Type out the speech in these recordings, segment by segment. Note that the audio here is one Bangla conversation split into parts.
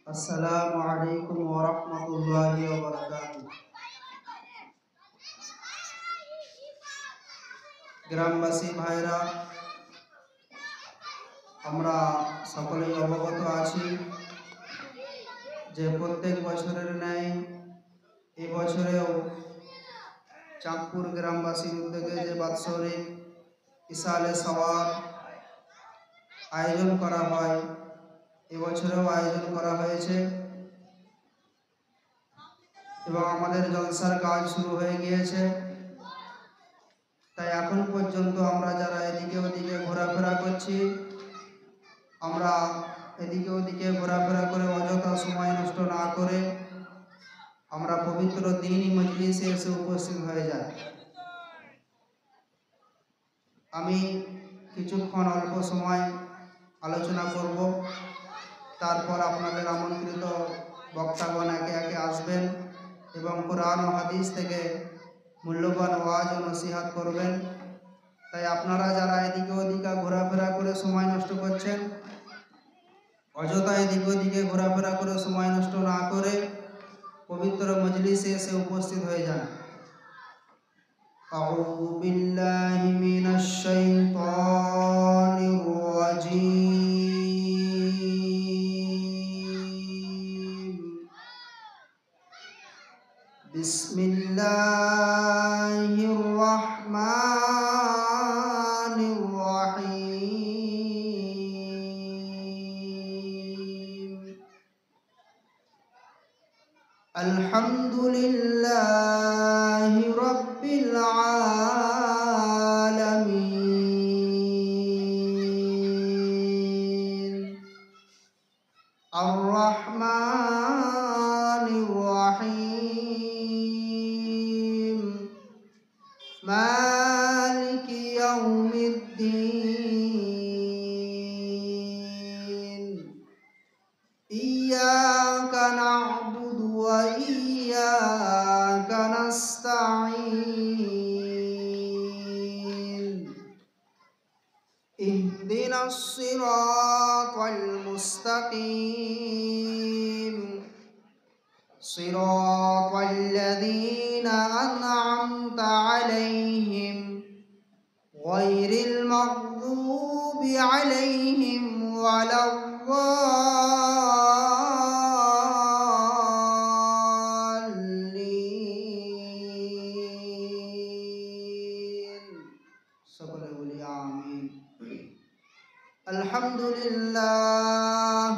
আসসালামু আলাইকুম ওয়া রাহমাতুল্লাহি ওয়া বারাকাতুহু। গ্রামবাসী ভাইরা, আমরা সকলেই অবগত আছি যে প্রত্যেক বছরের ন্যায় এবছরেও চাঁদপুর গ্রামবাসীর উদ্যোগে যে বাৎসরিক ইসালে সওয়াব আয়োজন করা হয়, এবছরেও আয়োজন করা হয়েছে এবং আমাদের জলসার কাজ শুরু হয়ে গিয়েছে। তাই এখন পর্যন্ত আমরা যারা এদিকে ওদিকে ঘোরাফেরা করছি, আমরা এদিকে ওদিকে ঘোরাফেরা করে অযথা সময় নষ্ট না করে আমরা পবিত্র দ্বীনি মজলিসে এসে উপস্থিত হয়ে যাই। আমি কিছুক্ষণ অল্প সময় আলোচনা করব, তারপর আপনাদের আমন্ত্রিত বক্তাগণ একে একে আসবেন এবং কোরআন ও হাদিস থেকে মূল্যবান ওয়াজ ও নসিহত করবেন। তাই আপনারা যারা এদিকে ওদিকে ঘোরাফেরা করে সময় নষ্ট করছেন, অযথা এদিকে ওদিকে ঘোরাফেরা করে সময় নষ্ট না করে পবিত্র মজলিসে এসে উপস্থিত হয়ে যান। আউযু বিল্লাহি মিনাশ শাইতানির রাজীম। বিসমিল্লাহির রাহমানির রাহিম। আলহামদুলিল্লাহি রাব্বিল আলামিন। আর রাহমানির রাহিম। মালিকি ইয়াউমিদ্দিন। ইয়্যাকা না'বুদু ওয়া ইয়্যাকা নাস্তাঈন। ইহদিনাস সিরাতাল মুস্তাকিম। সিরাতাল লাযীনা আন'আমতা আলাইহিম গায়রিল মাগযুবি আলাইহিম ওয়ালাদ-দাল্লিন। সকলে বলি আমিন। আলহামদুলিল্লাহ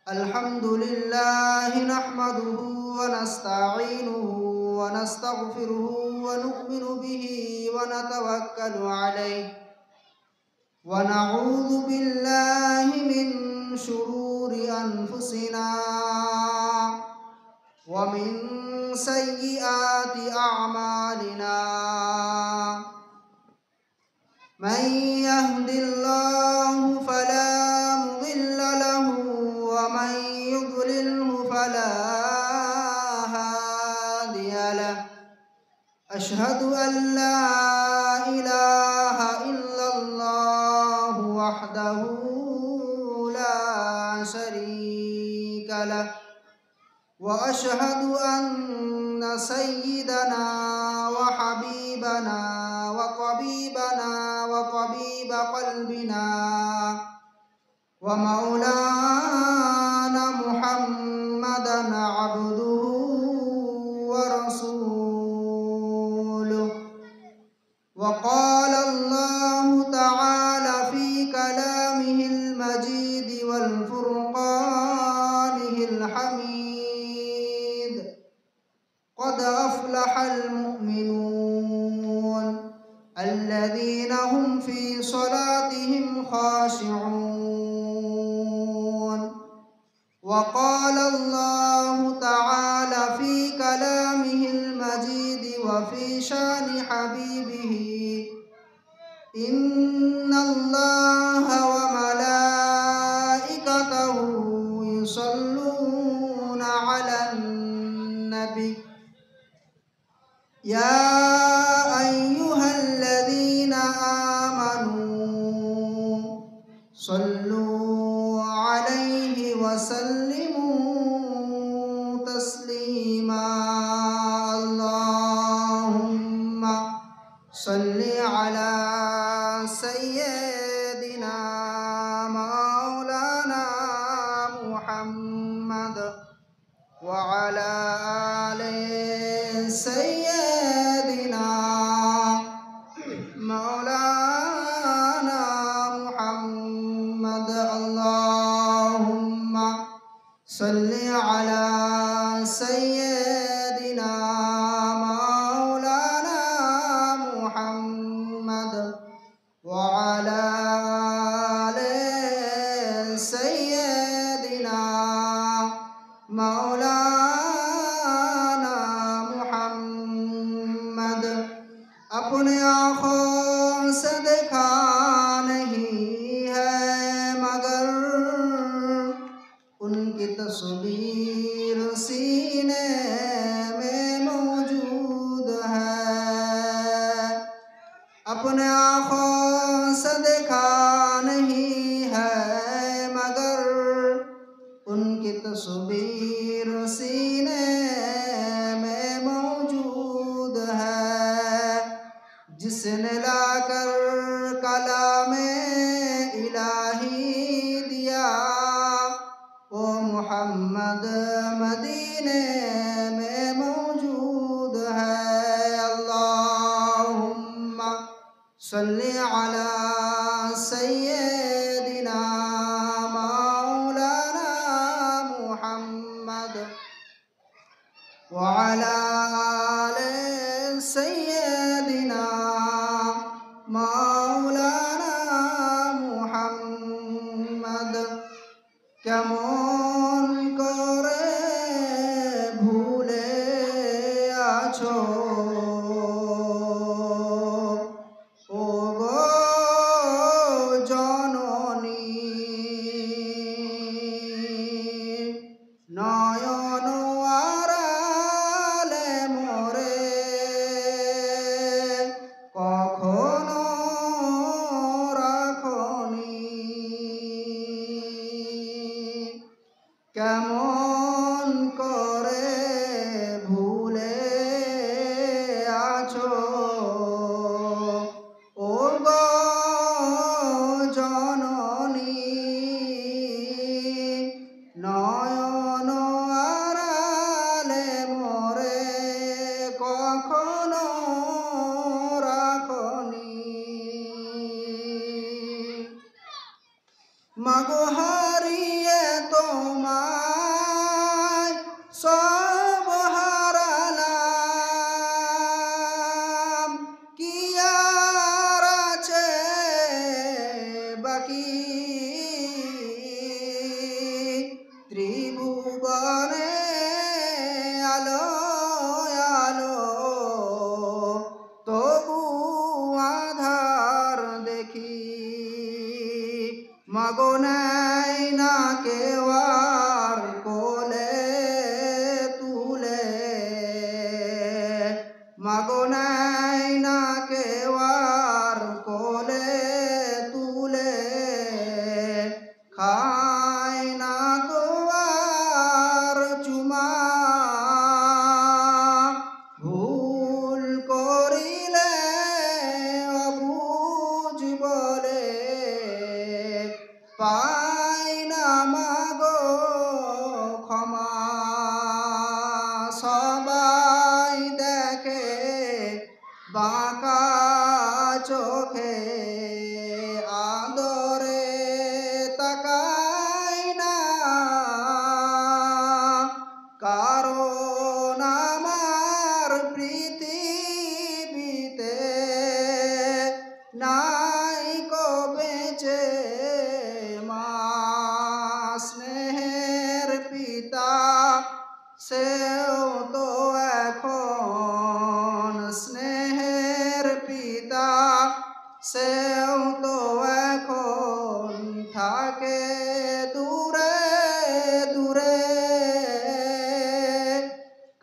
আলহামদুলিল্লাহ নাহমাদুহু ওয়া নাস্তাঈনুহু ওয়া নাস্তাগফিরুহু ওয়া নু'মিনু বিহি ওয়া নাতাওয়াক্কালু আলাইহি ওয়া নাউযু বিল্লাহি মিন শুরুরি আনফুসিনা ওয়া মিন সাইয়্যাতি আ'মালিনা। মান ইয়াহদিল্লাহু ফালা মুদিল্লা লাহু ওয়া মান ইউদ্লিলহু ফালা হাদিয়া লাহু। আশহাদু আল লা ইলাহা ইল্লাল্লাহু ওয়াহদাহু লা শারীকা লাহু ওয়া আশহাদু আন্না সাইয়্যিদানা ওয়া হাবিবানা ওয়া তাবিবানা ওয়া তাবিবা কলবিনা ওয়া মাওলানা মুহাম্মাদান আবদুহু ওয়া রাসূলুহু। ওয়া ক্বালা আল্লাহু তাআলা ফি কালামিহিল মাজিদ ওয়াল ফুরকানিহিল হামিদ। قد أفلح المؤمنون الذين هم في صلاتهم خاشعون. وقال الله تعالى في كلامه المجيد وفي شان حبيبه: إن الله وملائكته يصلون على النبي يا أيها الذين آمنوا صلوا عليه وسلموا محمد وعلى آل سيدنا مولانا محمد اللهم صل على سيدنا مولانا محمد وعلى آل سيدنا مولانا محمد अपने आँखों से देखा नहीं है मगर उनकी तस्वीर सीने में मौजूद है। अपने आँखों से देखा नहीं है मगर उनकी तस्वीर सीने में मौजूद है। जिसने लाकर कलामे इलाही दिया वो मोहम्मद मदीने में मौजूद है। अल्लाहुम्मा सल्ली अला सय्यदिना मौलाना मुहम्मद व अला आले सय्यदिना मौलाना मुहम्मद। কেমন করে ভুলে আছো ও গো জননী, নয়ন আড়ালে মোরে কখনো রাখনি। কেমন করে ভুলে আছো ও গো জননী, নয়ন আড়ালে মোরে কখনো রাখনি। মাগো হারিয়ে তোমায় সব হারালাম, কি আর আছে বাকি ত্রিভুবনে আলো আলো তবু আধার দেখি। মাগো নাই না কেউ আর কোলে তুলে, মাগো নাই না কেউ আর কোলে তুলে, খায় না তো আর চুমা। ভুল করিলে অবুঝ বলে পাই না মাগো ক্ষমা। সবাই দেখে বাঁকা চোখে আদরে তাকাই না, কারণ আমার পৃথিবীতে নাই কো বেঁচে মা। স্নেহের পিতা সেও তো এখন, স্নেহের পিতা সেও তো এখন থাকে দূরে দূরে।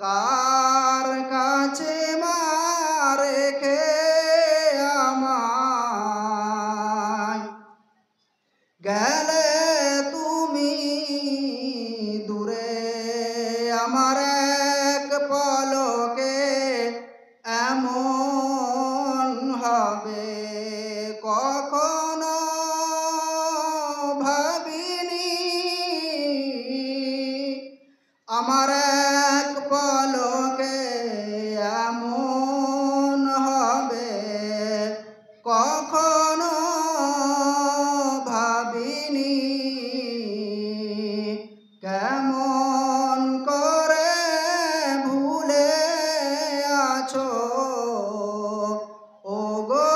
কার কাছে মা রেখে আমায় গেলে তুমি দূরে। আমার আমার এক পলকে এমন হবে কখনো ভাবিনি, কেমন করে ভুলে আছো ও গো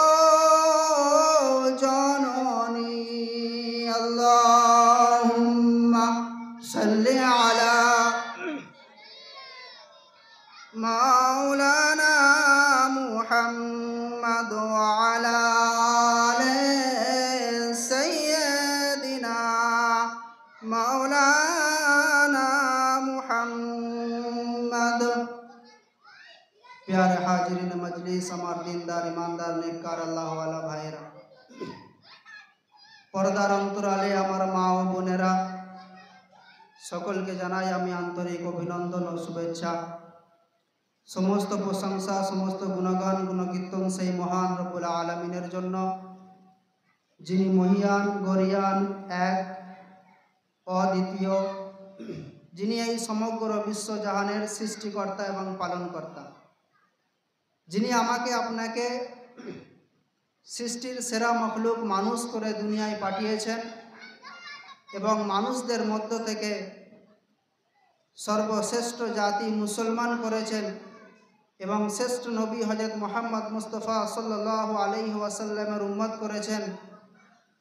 জননী। আল্লাহুম্মা সাল্লি আলা মাওলানা মুহাম্মদ ওয়া আলা আলি সাইয়্যিদিনা মাওলানা মুহাম্মদ। प्यारे हाजिरिन मजलिस, আমার দিনদার ইমানদার নেককার আল্লাহওয়ালা ভাইয়েরা, পর্দার অন্তরালে আমার মা ও বোনেরা, সকলকে জানাই আমি আন্তরিক অভিনন্দন ও শুভেচ্ছা। সমস্ত প্রশংসা, সমস্ত গুণগান, গুণকীর্তন সেই মহান রব্বুল আলামিনের জন্য, যিনি মহিয়ান, গরিয়ান, এক, অদ্বিতীয়, যিনি এই সমগ্র বিশ্বজাহানের সৃষ্টিকর্তা এবং পালনকর্তা, যিনি আমাকে আপনাকে সৃষ্টির সেরা মখলুক মানুষ করে দুনিয়ায় পাঠিয়েছেন এবং মানুষদের মধ্য থেকে সর্বশ্রেষ্ঠ জাতি মুসলমান করেছেন এবং শ্রেষ্ঠ নবী হযরত মুহাম্মদ মুস্তাফা সাল্লাল্লাহু আলাইহি ওয়াসাল্লামের উম্মত করেছেন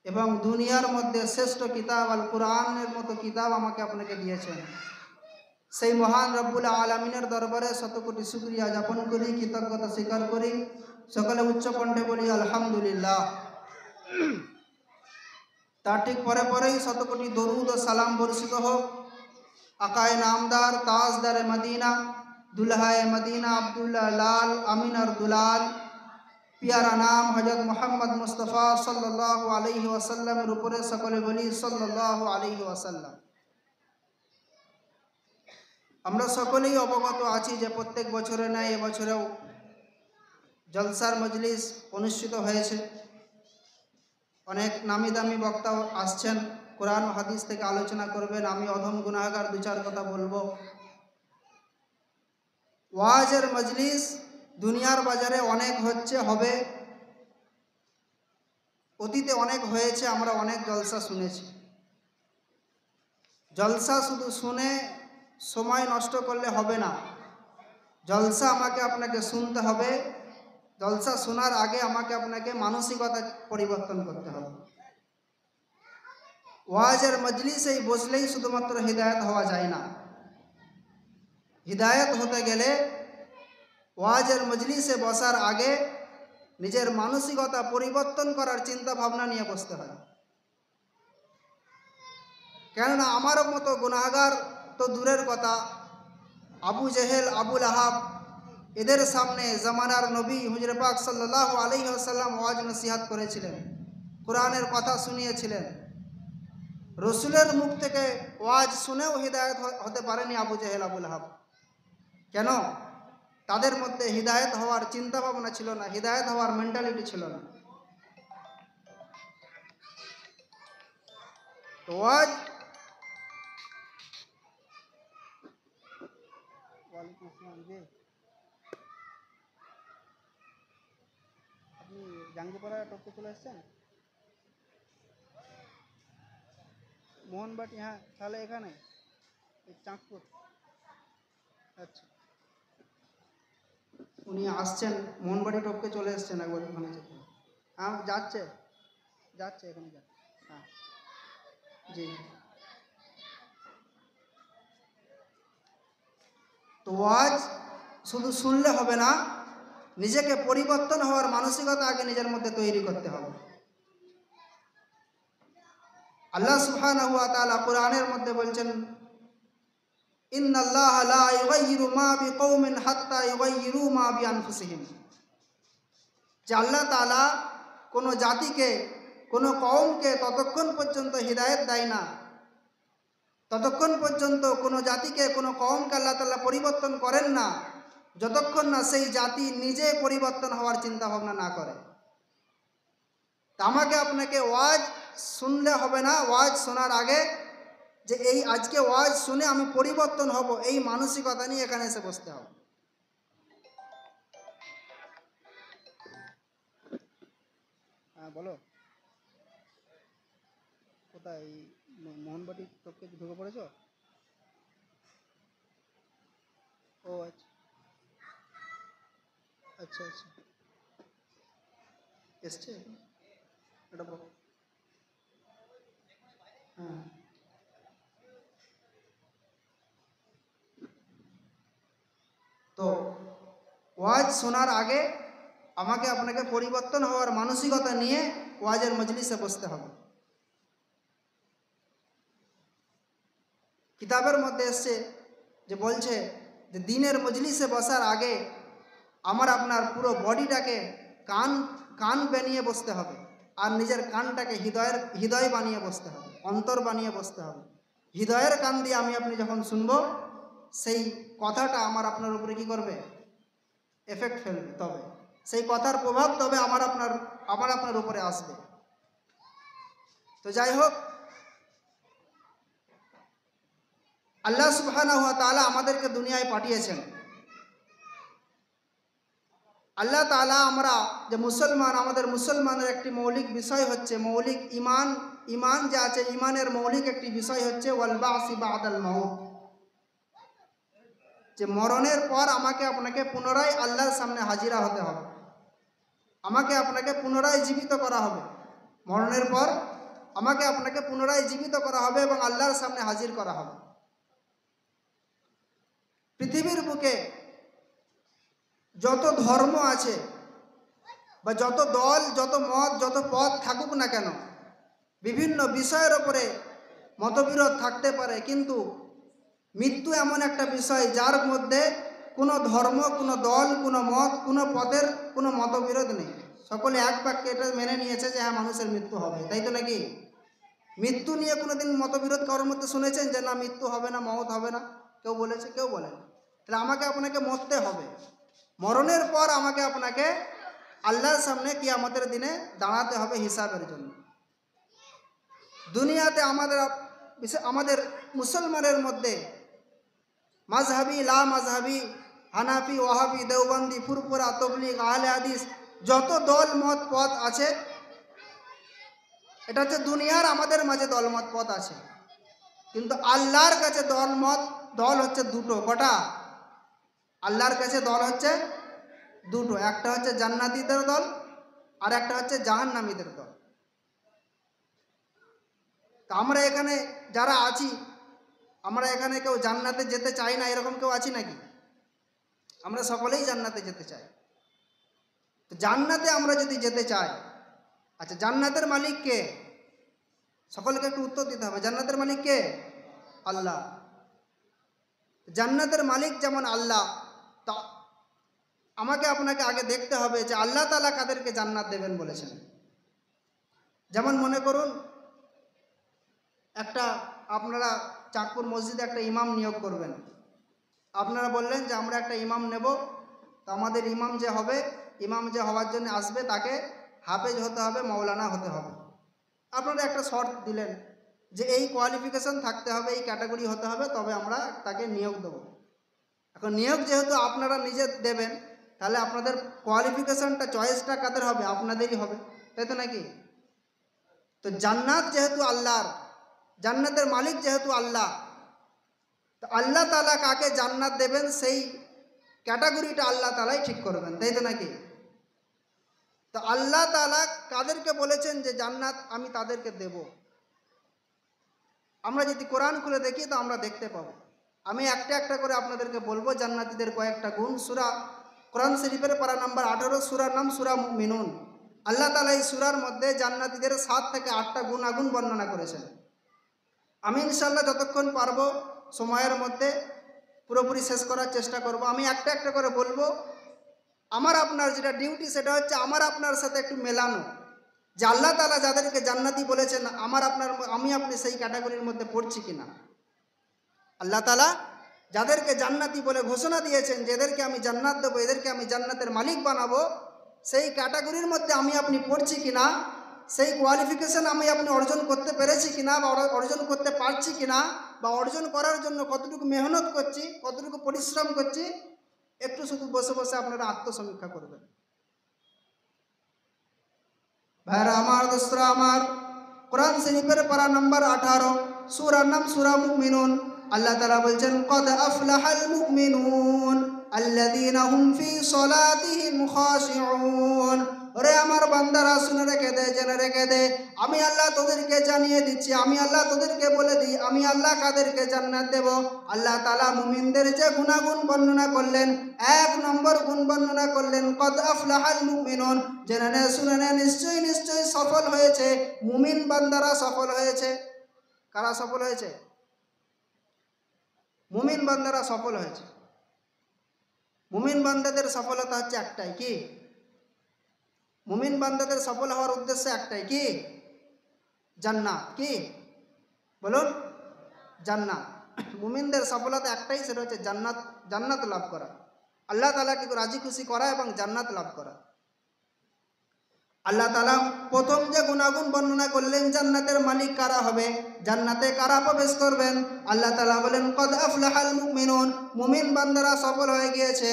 এবং দুনিয়ার মধ্যে শ্রেষ্ঠ কিতাব আল কুরআনের মতো কিতাব আমাকে আপনাকে দিয়েছেন। সেই মহান রব্বুল আলামিনের দরবারে শতকোটি শুকরিয়া জ্ঞাপন করি, কৃতজ্ঞতা স্বীকার করি। সকলে উচ্চ কণ্ঠে বলি আলহামদুলিল্লাহ। তার ঠিক পরে পরেই শতকোটি দরুদ ও সালাম বর্ষিত হোক আকায়ে নামদার, তাজদারে মদিনা, দুলহায়ে মদিনা, আব্দুল্লাহ লাল আমিনার দুলাল, পিয়ারা নাম হযরত মুহাম্মদ মুস্তাফা সাল্লাল্লাহু আলাইহি ওয়াসাল্লামের উপরে সকলে বলি সাল্লাল্লাহু আলাইহি ওয়াসাল্লাম। আমরা সকলেই অবগত আছি যে প্রত্যেক বছরে ন্যায় এবছরেও জলসার মজলিস অনুষ্ঠিত হয়েছে। অনেক নামি দামি বক্তা আসছেন, কোরআন ও হাদিস থেকে আলোচনা করবেন। আমি অধম গুনাহগার দু চার কথা বলবো। ওয়াজের মজলিস দুনিয়ার বাজারে অনেক হচ্ছে, হবে, অতীতে অনেক হয়েছে, আমরা অনেক জলসা শুনেছি। জলসা শুধু শুনে সময় নষ্ট করলে হবে না, জলসা আমাকে আপনাকে শুনতে হবে। জলসা শোনার আগে আমাকে আপনাকে মানসিকতা পরিবর্তন করতে হবে। ওয়াজের মজলিসে বসলেই শুধুমাত্র হিদায়াত হওয়া যায় না। হিদায়াত হতে গেলে ওয়াজের মজলিসে বসার আগে নিজের মানসিকতা পরিবর্তন করার চিন্তা ভাবনা নিয়ে বসতে হয়। কেননা আমারও মতো গুনাহগার তো দূরের কথা, আবু জেহেল, আবুল আহাব, এদের সামনে জামানার নবী হুজুর পাক সাল্লাল্লাহু আলাইহি ওয়াসাল্লাম ওয়াজ নসিহত করেছিলেন, কোরআনের কথা শুনিয়েছিলেন। রসুলের মুখ থেকে ওয়াজ শুনেও হিদায়াত হতে পারেনি আবু জেহেল, আবুল আহাব। কেন? তাদের মধ্যে হিদায়াত হওয়ার চিন্তা ভাবনা ছিল না, হিদায়াত হওয়ার মেন্টালিটি ছিল না। তো ওয়াজ, ওয়ালাইকুম আসসালাম জি, আপনি জাঙ্গিপাড়া টপকে চলে এসছেন? মোহনবাটি, হ্যাঁ তাহলে এখানে চাঁদপুর। আচ্ছা, উনি আসছেন মোহনবাটি টপকে চলে এসছেন, একবার ওখানে যেতে। হ্যাঁ যাচ্ছে যাচ্ছে, এখানে যাচ্ছে। হ্যাঁ জি। তো ওয়াজ শুধু শুনলে হবে না, নিজেকে পরিবর্তন হওয়ার মানসিকতা আগে নিজের মধ্যে তৈরি করতে হবে। আল্লাহ সুবহানাহু ওয়া তাআলা কোরআনের মধ্যে বলছেন, ইন্নাল্লাহা লা ইউগাইয়িরু মা বিকওমিন হাত্তা ইউগাইয়িরু মা বিআনফুসিহিম। যে আল্লাহ তাআলা কোনো জাতিকে, কোনো কওমকে ততক্ষণ পর্যন্ত হিদায়াত দেয় না, ততক্ষণ পর্যন্ত কোনো জাতিকে, কোনো কওমকে আল্লাহ তাআলা পরিবর্তন করেন না, যতক্ষণ না সেই জাতি নিজে পরিবর্তন হওয়ার চিন্তা ভাবনা না করে। তা আমাকে আপনাকে ওয়াজ শুনলে হবে না, ওয়াজ শোনার আগে যে এই আজকে ওয়াজ শুনে আমি পরিবর্তন হব, এই মানসিকতা নিয়ে এখানে এসে বসতে হবে। হ্যাঁ বলো, কোথায় মোহনবাটি তোকে ঢুকে পড়েছ? ও আচ্ছা আচ্ছা আচ্ছা, এসছে এটা বলো। হ্যাঁ, তো ওয়াজ শোনার আগে আমাকে আপনাকে পরিবর্তন হওয়ার মানসিকতা নিয়ে ওয়াজের মজলিসে বসতে হবে। কিতাবের মধ্যে এসছে যে বলছে যে দিনের মজলিসে বসার আগে আমার আপনার পুরো বডিটাকে কান কান বানিয়ে বসতে হবে, আর নিজের কানটাকে হৃদয় বানিয়ে বসতে হবে, অন্তর বানিয়ে বসতে হবে। হৃদয়ের কান দিয়ে আমি আপনি যখন শুনবো, সেই কথাটা আমার আপনার উপরে কি করবে? এফেক্ট ফেলবে। তবে সেই কথার প্রভাব তবে আমার আপনার উপরে আসবে। তো যাই হোক, আল্লাহ সুবহানাহু ওয়া তাআলা আমাদেরকে দুনিয়ায় পাঠিয়েছেন। আল্লাহ তাআলা আমরা যে মুসলমান, আমাদের মুসলমানের একটি মৌলিক বিষয় হচ্ছে মৌলিক ঈমান। ঈমান যে আছে, ঈমানের মৌলিক একটি বিষয় হচ্ছে ওয়াল বাসি বাদাল মাউত, যে মরণের পর আমাকে আপনাকে পুনরায় আল্লাহর সামনে হাজিরা হতে হবে, আমাকে আপনাকে পুনরায় জীবিত করা হবে। মরণের পর আমাকে আপনাকে পুনরায় জীবিত করা হবে এবং আল্লাহর সামনে হাজির করা হবে। পৃথিবীর বুকে যত ধর্ম আছে বা যত দল, যত মত, যত পথ থাকুক না কেন, বিভিন্ন বিষয়ের ওপরে মতবিরোধ থাকতে পারে, কিন্তু মৃত্যু এমন একটা বিষয় যার মধ্যে কোনো ধর্ম, কোনো দল, কোনো মত, কোনো পথের কোনো মতবিরোধ নেই। সকলে এক বাক্যে এটা মেনে নিয়েছে যে হ্যাঁ, মানুষের মৃত্যু হবে, তাই তো নাকি? মৃত্যু নিয়ে কোনোদিন মতবিরোধ কারোর মধ্যে শুনেছেন যে না মৃত্যু হবে না, মওত হবে না? কেউ বলেছে? কেউ বলেন। তাহলে আমাকে আপনাকে মরতে হবে। মরণের পর আমাকে আপনাকে আল্লাহর সামনে কিয়ামতের দিনে দাঁড়াতে হবে হিসাবের জন্য। দুনিয়াতে আমাদের মুসলমানের মধ্যে মাযহাবি, লা মাযহাবি, হানাফি, ওয়াহাবি, দেওবন্দি, ফুরফুরা, তবলিগ, আহলে হাদিস, যত দল মত পথ আছে, এটা হচ্ছে দুনিয়ার আমাদের মাঝে দলমত পথ আছে, কিন্তু আল্লাহর কাছে দল হচ্ছে দুটো। কটা? আল্লাহর কাছে দল হচ্ছে দুটো, একটা হচ্ছে জান্নাতীদের দল আর একটা হচ্ছে জাহান্নামীদের দল। তা আমরা এখানে যারা আছি, আমরা এখানে কেউ জান্নাতে যেতে চাই না এরকম কেউ আছি নাকি? আমরা সকলেই জান্নাতে যেতে চাই। তো জান্নাতে আমরা যদি যেতে চাই, আচ্ছা জান্নাতের মালিক কে? সকলকে একটু উত্তর দিতে হবে। জান্নাতের মালিক কে? আল্লাহ। জান্নাতের মালিক যেমন আল্লাহ, তা আমাকে আপনাকে আগে দেখতে হবে যে আল্লাহ তাআলা কাদেরকে জান্নাত দেবেন বলেছেন। যেমন মনে করুন, আপনারা চাঁদপুর মসজিদে একটা ইমাম নিয়োগ করবেন। আপনারা বললেন যে আমরা একটা ইমাম নেব, তো আমাদের ইমাম যে হওয়ার জন্য আসবে তাকে হাফেজ হতে হবে, মৌলানা হতে হবে। আপনারা একটা শর্ত দিলেন যে এই কোয়ালিফিকেশন থাকতে হবে, এই ক্যাটাগরি হতে হবে, তবে আমরা তাকে নিয়োগ দেব। এখন নিয়োগ যেহেতু আপনারা নিজে দেবেন, তাহলে আপনাদের কোয়ালিফিকেশনটা, চয়েসটা কাদের হবে? আপনাদেরই হবে, তাই তো নাকি? তো জান্নাত যেহেতু আল্লাহর, জান্নাতের মালিক যেহেতু আল্লাহ, তো আল্লাহ তাআলা কাকে জান্নাত দেবেন সেই ক্যাটাগরিটা আল্লাহ তাআলাই ঠিক করবেন, তাই তো নাকি? তো আল্লাহ তাআলা কাদেরকে বলেছেন যে জান্নাত আমি তাদেরকে দেব, আমরা যদি কোরআন খুলে দেখি তো আমরা দেখতে পাবো। আমি একটা একটা করে আপনাদেরকে বলবো জান্নাতীদের কয়েকটা গুণ। কোরআন শরীফের পারা নাম্বার 18, সূরার নাম সূরা মুমিনুন। আল্লাহ তাআলা এই সূরার মধ্যে জান্নাতীদের 7 থেকে 8টা গুণাগুণ বর্ণনা করেছেন। আমি ইনশাআল্লাহ যতক্ষণ পারবো সময়ের মধ্যে পুরোপুরি শেষ করার চেষ্টা করব। আমি একটা একটা করে বলবো। আমার আপনার যেটা ডিউটি সেটা হচ্ছে আমার আপনার সাথে একটু মেলানো, যে আল্লাহ তাআলা যাদেরকে জান্নাতি বলেছেন আমি আপনি সেই ক্যাটাগরির মধ্যে পড়ছি কিনা। আল্লাহ তাআলা যাদেরকে জান্নাতি বলে ঘোষণা দিয়েছেন যে এদেরকে আমি জান্নাত দেবো, এদেরকে আমি জান্নাতের মালিক বানাবো, সেই ক্যাটাগরির মধ্যে আমি আপনি পড়ছি কিনা সেই কোয়ালিফিকেশন আমি আপনি অর্জন করতে পেরেছি কিনা বা অর্জন করতে পারছি কিনা বা অর্জন করার জন্য কতটুকু মেহনত করছি, কতটুকু পরিশ্রম করছি, একটু শুধু বসে বসে আপনারা আত্মসমীক্ষা করবেন। ভাইরা আমার, দোস্তরা আমার, কোরআন শরীফের পারা নম্বর 18, সূরার নাম সূরা মুমিনুন। আল্লাহ তাআলা বলছেন, কদ আফলাহাল মুমিনুন আল্লাযীনা হুম ফি সলাতিহিম খাশিউন। ওরে আমার বান্দারা, শুনে রেখে দে, জেনে রেখে দে, আমি আল্লাহ তোদেরকে জানিয়ে দিচ্ছি, আমি আল্লাহ তোদেরকে বলে দিই, আমি আল্লাহ কাদেরকে জান্নাত দেব। আল্লাহ তাআলা মুমিনদের যে গুণাগুণ বর্ণনা করলেন, 1 নম্বর গুণ বর্ণনা করলেন কদ আফলাহাল মুমিনুন। জেনে নে, শুনে নে, নিশ্চয়ই নিশ্চয়ই সফল হয়েছে মুমিন বান্দারা, সফল হয়েছে। কারা সফল হয়েছে? মুমিন বান্দারা সফল হয়েছে। মুমিন বান্দাদের সফলতা হচ্ছে একটাই, কি? মুমিন বান্দাদের সফল হওয়ার উদ্দেশ্য একটাই, কি? জান্নাত। কি বলুন? জান্নাত। মুমিনদের সফলতা একটাই, সেটা হচ্ছে জান্নাত, জান্নাত লাভ করা, আল্লাহ তাআলাকে রাজি খুশি করা এবং জান্নাত লাভ করা। আল্লাহ তাআলা প্রথম যে গুণাগুণ বর্ণনা করলেন, জান্নাতের মালিক কারা হবে, জান্নাতে কারা প্রবেশ করবেন, আল্লাহ তাআলা বলেন কদ আফলাহাল মুমিনুন, মুমিন বান্দারা সফল হয়ে গিয়েছে।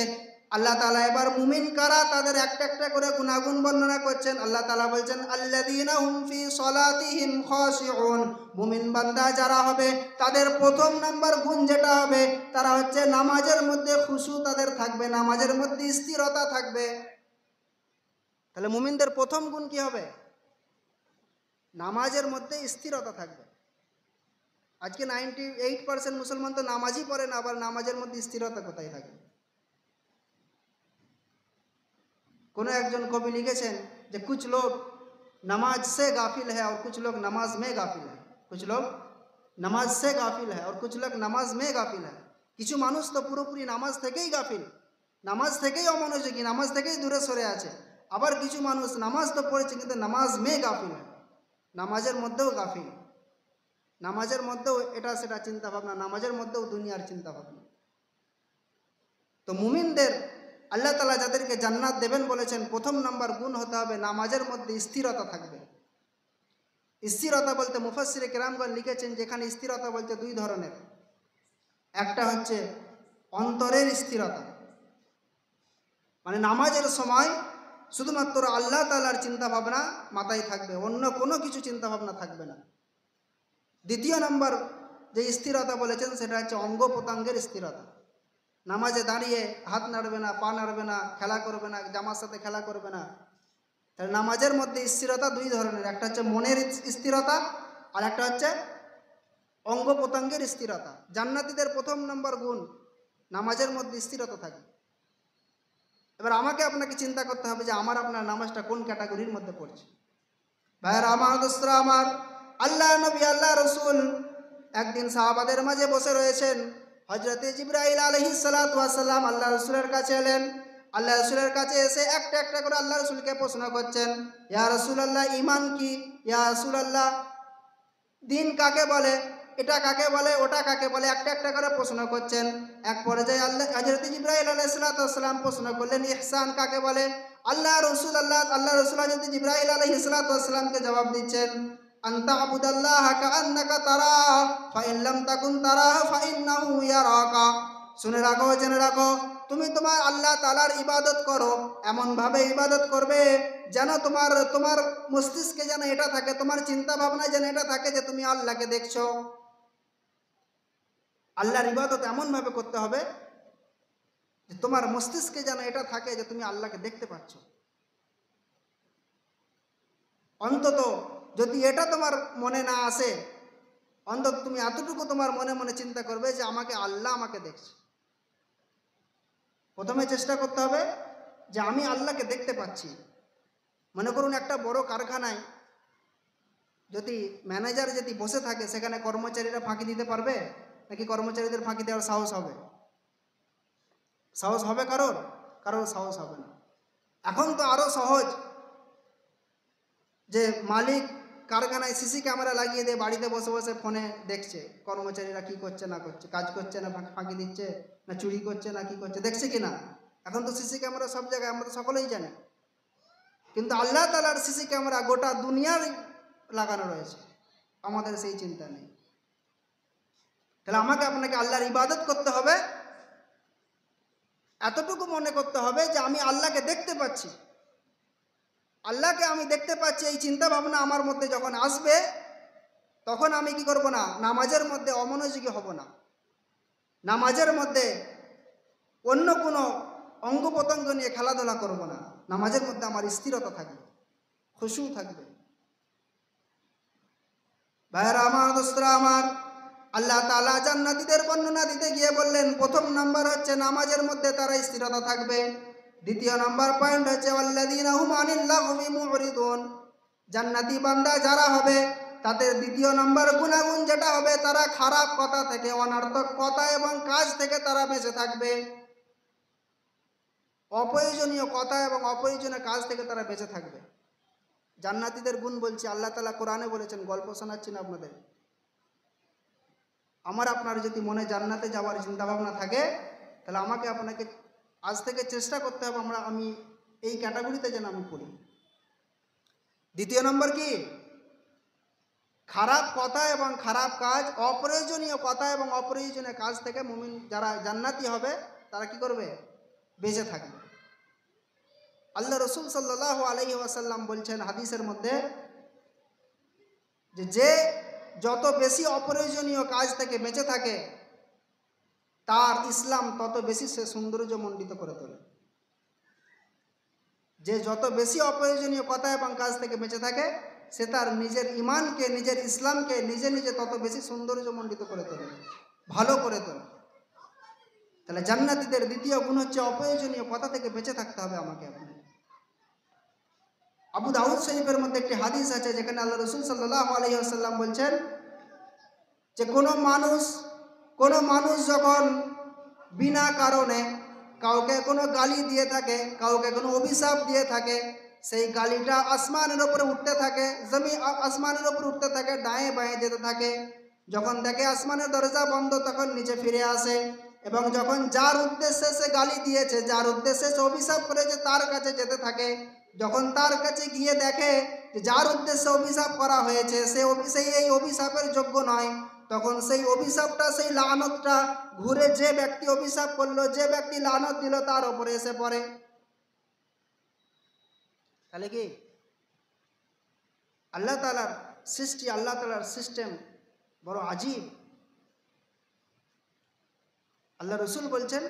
আল্লাহ তাআলা এবার মুমিন কারা তাদের একটা একটা করে গুণাগুণ বর্ণনা করছেন। আল্লাহ তাআলা বলছেন আল্লাযীনা হুম ফি সলাতিহিম খাশিউন, মুমিন বান্দা যারা হবে তাদের প্রথম নাম্বার গুণ যেটা হবে, তারা হচ্ছে নামাজের মধ্যে খুশু তাদের থাকবে, নামাজের মধ্যে স্থিরতা থাকবে। তাহলে মুমিনদের প্রথম গুণ কি হবে? নামাজের মধ্যে স্থিরতা থাকবে। আজকে 98% মুসলমান তো নামাজই পড়ে না, আবার নামাজের মধ্যে স্থিরতা কোথায় থাকে? কোনো একজন কবি লিখেছেন যে কুছ লোক নামাজ সে গাফিল হ্যায় আর কুছ লোক নামাজ মে গাফিল হ্যায়, কুছ লোক নামাজ সে গাফিল হ্যায় আর কুছ লোক নামাজ মে গাফিল হ্যায়। কিছু মানুষ তো পুরোপুরি নামাজ থেকেই গাফিল, নামাজ থেকেই অমনোযোগী, নামাজ থেকেই দূরে সরে আছে। আবার কিছু মানুষ নামাজ তো পড়েছে কিন্তু নামাজ মে গাফিল হয়, নামাজের মধ্যেও গাফিল, নামাজের মধ্যেও এটা সেটা চিন্তা ভাবনা, নামাজের মধ্যেও দুনিয়ার চিন্তা ভাবনা। তো মুমিনদের আল্লাহ তাআলা যাদেরকে জান্নাত দেবেন বলেছেন, প্রথম নাম্বার গুণ হতে হবে নামাজের মধ্যে স্থিরতা থাকবে। স্থিরতা বলতে মুফাসসিরে কেরামগণ লিখেছেন যেখানে স্থিরতা বলতে 2 ধরনের। একটা হচ্ছে অন্তরের স্থিরতা, মানে নামাজের সময় শুধুমাত্র আল্লাহ তাআলার চিন্তা ভাবনা মাথায় থাকবে, অন্য কোনো কিছু চিন্তা ভাবনা থাকবে না। দ্বিতীয় নম্বর যে স্থিরতা বলেছেন সেটা হচ্ছে অঙ্গ প্রত্যঙ্গের স্থিরতা। নামাজে দাঁড়িয়ে হাত নাড়বে না, পা নাড়বে না, খেলা করবে না, জামার সাথে খেলা করবে না। তাহলে নামাজের মধ্যে স্থিরতা 2 ধরনের, একটা হচ্ছে মনের স্থিরতা আর একটা হচ্ছে অঙ্গ প্রত্যঙ্গের স্থিরতা। জান্নাতীদের প্রথম নম্বর গুণ নামাজের মধ্যে স্থিরতা থাকে। এবার আমাকে আপনাকে চিন্তা করতে হবে যে আমার আপনার নামাজটা কোন ক্যাটাগরির মধ্যে পড়ছে। ভাইরা আমার, দোস্তরা আমার, আল্লাহ নবী, আল্লাহ রসুল একদিন সাহাবাদের মাঝে বসে রয়েছেন। হযরতে জিবরাইল আলাইহিস সালাতু ওয়াস সালাম আল্লাহ রসুলের কাছে এলেন। আল্লাহ রসুলের কাছে এসে একটা একটা করে আল্লাহ রসুলকে প্রশ্ন করছেন, ইয়া রাসূলুল্লাহ, ঈমান কি? ইয়া রাসূলুল্লাহ, দিন কাকে বলে? এটা কাকে বলে? ওটা কাকে বলে? একটা একটা করে প্রশ্ন করছেন। এক পর্যায়ে হযরত জিবরাইল আলাইহিস সালাতু ওয়াস সালাম প্রশ্ন করলেন, ইহসান কাকে বলে? আল্লাহ রসুল হযরত জিবরাইল আলাইহিস সালাতু ওয়াস সালামকে জবাব দিচ্ছেন, আনতা আবুদাল্লাহা কাআন্নাকা তারাহু ফাইন লাম তাকুন তারাহু ফাইন্নাহু ইয়ারাকা। শুনে রাখো, জেনে রাখো, তুমি তোমার আল্লাহ তাআলার ইবাদত করো, এমনভাবে ইবাদত করবে যেন তোমার মস্তিষ্কে যেন এটা থাকে, তোমার চিন্তা ভাবনায় যেন এটা থাকে যে তুমি আল্লাহকে দেখছো। আল্লাহর ইবাদত এমনভাবে করতে হবে যে তোমার মস্তিষ্কে যেন এটা থাকে যে তুমি আল্লাহকে দেখতে পাচ্ছ। অন্তত যদি এটা তোমার মনে না আসে, অন্তত তুমি এতটুকু তোমার মনে মনে চিন্তা করবে যে আল্লাহ আমাকে দেখছে। প্রথমে চেষ্টা করতে হবে যে আমি আল্লাহকে দেখতে পাচ্ছি। মনে করুন একটা বড় কারখানায় যদি ম্যানেজার যদি বসে থাকে, সেখানে কর্মচারীরা ফাঁকি দিতে পারবে নাকি কর্মচারীদের ফাঁকি দেওয়ার সাহস হবে? সাহস হবে কারোর? কারোর সাহস হবে না। এখন তো আরো সহজ যে মালিক কারখানায় সিসি ক্যামেরা লাগিয়ে দিয়ে বাড়িতে বসে বসে ফোনে দেখছে কর্মচারীরা কি করছে না করছে, কাজ করছে না ফাঁকি দিচ্ছে, না চুরি করছে না কি করছে, দেখছে কিনা। এখন তো সিসি ক্যামেরা সব জায়গায়, আমরা তো সকলেই জানি। কিন্তু আল্লাহ তাআলার সিসি ক্যামেরা গোটা দুনিয়ার লাগানো রয়েছে, আমাদের সেই চিন্তা নেই। তাহলে আমাকে আপনাকে আল্লাহর ইবাদত করতে হবে, এতটুকু মনে করতে হবে যে আমি আল্লাহকে দেখতে পাচ্ছি, আল্লাহকে আমি দেখতে পাচ্ছি। এই চিন্তা ভাবনা আমার মধ্যে যখন আসবে, তখন আমি কি করব না, নামাজের মধ্যে অমনোযোগী হব না, নামাজের মধ্যে অন্য কোনো অঙ্গ প্রত্যঙ্গ নিয়ে খেলাধুলা করব না, নামাজের মধ্যে আমার স্থিরতা থাকবে, খুশু থাকবে। ভাইরা আমার, দোস্তরা আমার, আল্লাহ তাআলা জান্নাতীদের বর্ণনা দিতে গিয়ে বললেন, প্রথম নাম্বার হচ্ছে নামাজের মধ্যে তারা স্থিরতা থাকবে। দ্বিতীয় নাম্বার পয়েন্ট হচ্ছে ওয়াল্লাযীনা হুম আনিল লাগবি মুরিদুন। জান্নাতি বান্দা যারা হবে তাদের দ্বিতীয় নাম্বার গুণাগুণ যেটা হবে, তারা খারাপ কথা থেকে, অনর্থক কথা এবং কাজ থেকে তারা বেঁচে থাকবে। অপ্রয়োজনীয় কথা এবং অপ্রয়োজনীয় কাজ থেকে তারা বেঁচে থাকবে। জান্নাতীদের গুণ বলছি, আল্লাহ তাআলা কোরআনে বলেছেন, গল্প শোনাচ্ছি না আপনাদের। আমার আপনার যদি মনে জান্নাতে যাওয়ার চিন্তাভাবনা থাকে, তাহলে আমাকে আপনাকে আজ থেকে চেষ্টা করতে হবে আমি এই ক্যাটাগরিতে যেন আমি পড়ি। দ্বিতীয় নম্বর কি, খারাপ কথা এবং খারাপ কাজ, অপ্রয়োজনীয় কথা এবং অপ্রয়োজনীয় কাজ থেকে মুমিন যারা জান্নাতি হবে তারা কি করবে, বেঁচে থাকবে। আল্লাহ রসুল সাল্লাল্লাহু আলাইহি ওয়াসাল্লাম বলছেন হাদিসের মধ্যে যে যত বেশি অপ্রয়োজনীয় কাজ থেকে বেঁচে থাকে, তার ইসলাম তত বেশি সে সৌন্দর্যমণ্ডিত করে তোলে। যে যত বেশি অপ্রয়োজনীয় কথা এবং কাজ থেকে বেঁচে থাকে, সে তার নিজের ইমানকে, নিজের ইসলামকে নিজে নিজে তত বেশি সৌন্দর্যমণ্ডিত করে তোলে, ভালো করে তোলে। তাহলে জান্নাতীদের দ্বিতীয় গুণ হচ্ছে অপ্রয়োজনীয় কথা থেকে বেঁচে থাকতে হবে আমাকে আপনাকে। আবু দাউদ শরীফের মধ্যে একটি হাদিস আছে, যেখানে আল্লাহ রসুল সাল্লাল্লাহু আলাইহি ওয়াসাল্লাম বলছেন যে কোনো মানুষ যখন বিনা কারণে কাউকে কোনো গালি দিয়ে থাকে, কাউকে কোনো অভিশাপ দিয়ে থাকে, সেই গালিটা আসমানের উপরে উঠতে থাকে, আসমানের উপরে উঠতে থাকে, ডায়ে বাঁয়ে যেতে থাকে। যখন দেখে আসমানের দরজা বন্ধ, তখন নিচে ফিরে আসে, এবং যখন যার উদ্দেশ্যে সে গালি দিয়েছে, যার উদ্দেশ্যে সে অভিশাপ করেছে, তার কাছে যেতে থাকে। যখন তার কাছে গিয়ে দেখে যে যার উদ্দেশ্যে অভিশাপ করা হয়েছে সেই এই অভিশাপের যোগ্য নয়, তখন সেই অভিশাপটা, সেই লানতটা ঘুরে যে ব্যক্তি অভিশাপ করলো, যে ব্যক্তি লানত দিল, তার উপরে এসে পড়ে। তাহলে কি আল্লাহ তাআলার সৃষ্টি, আল্লাহ তাআলার সিস্টেম বড় আজীব। আল্লাহ রসুল বলছেন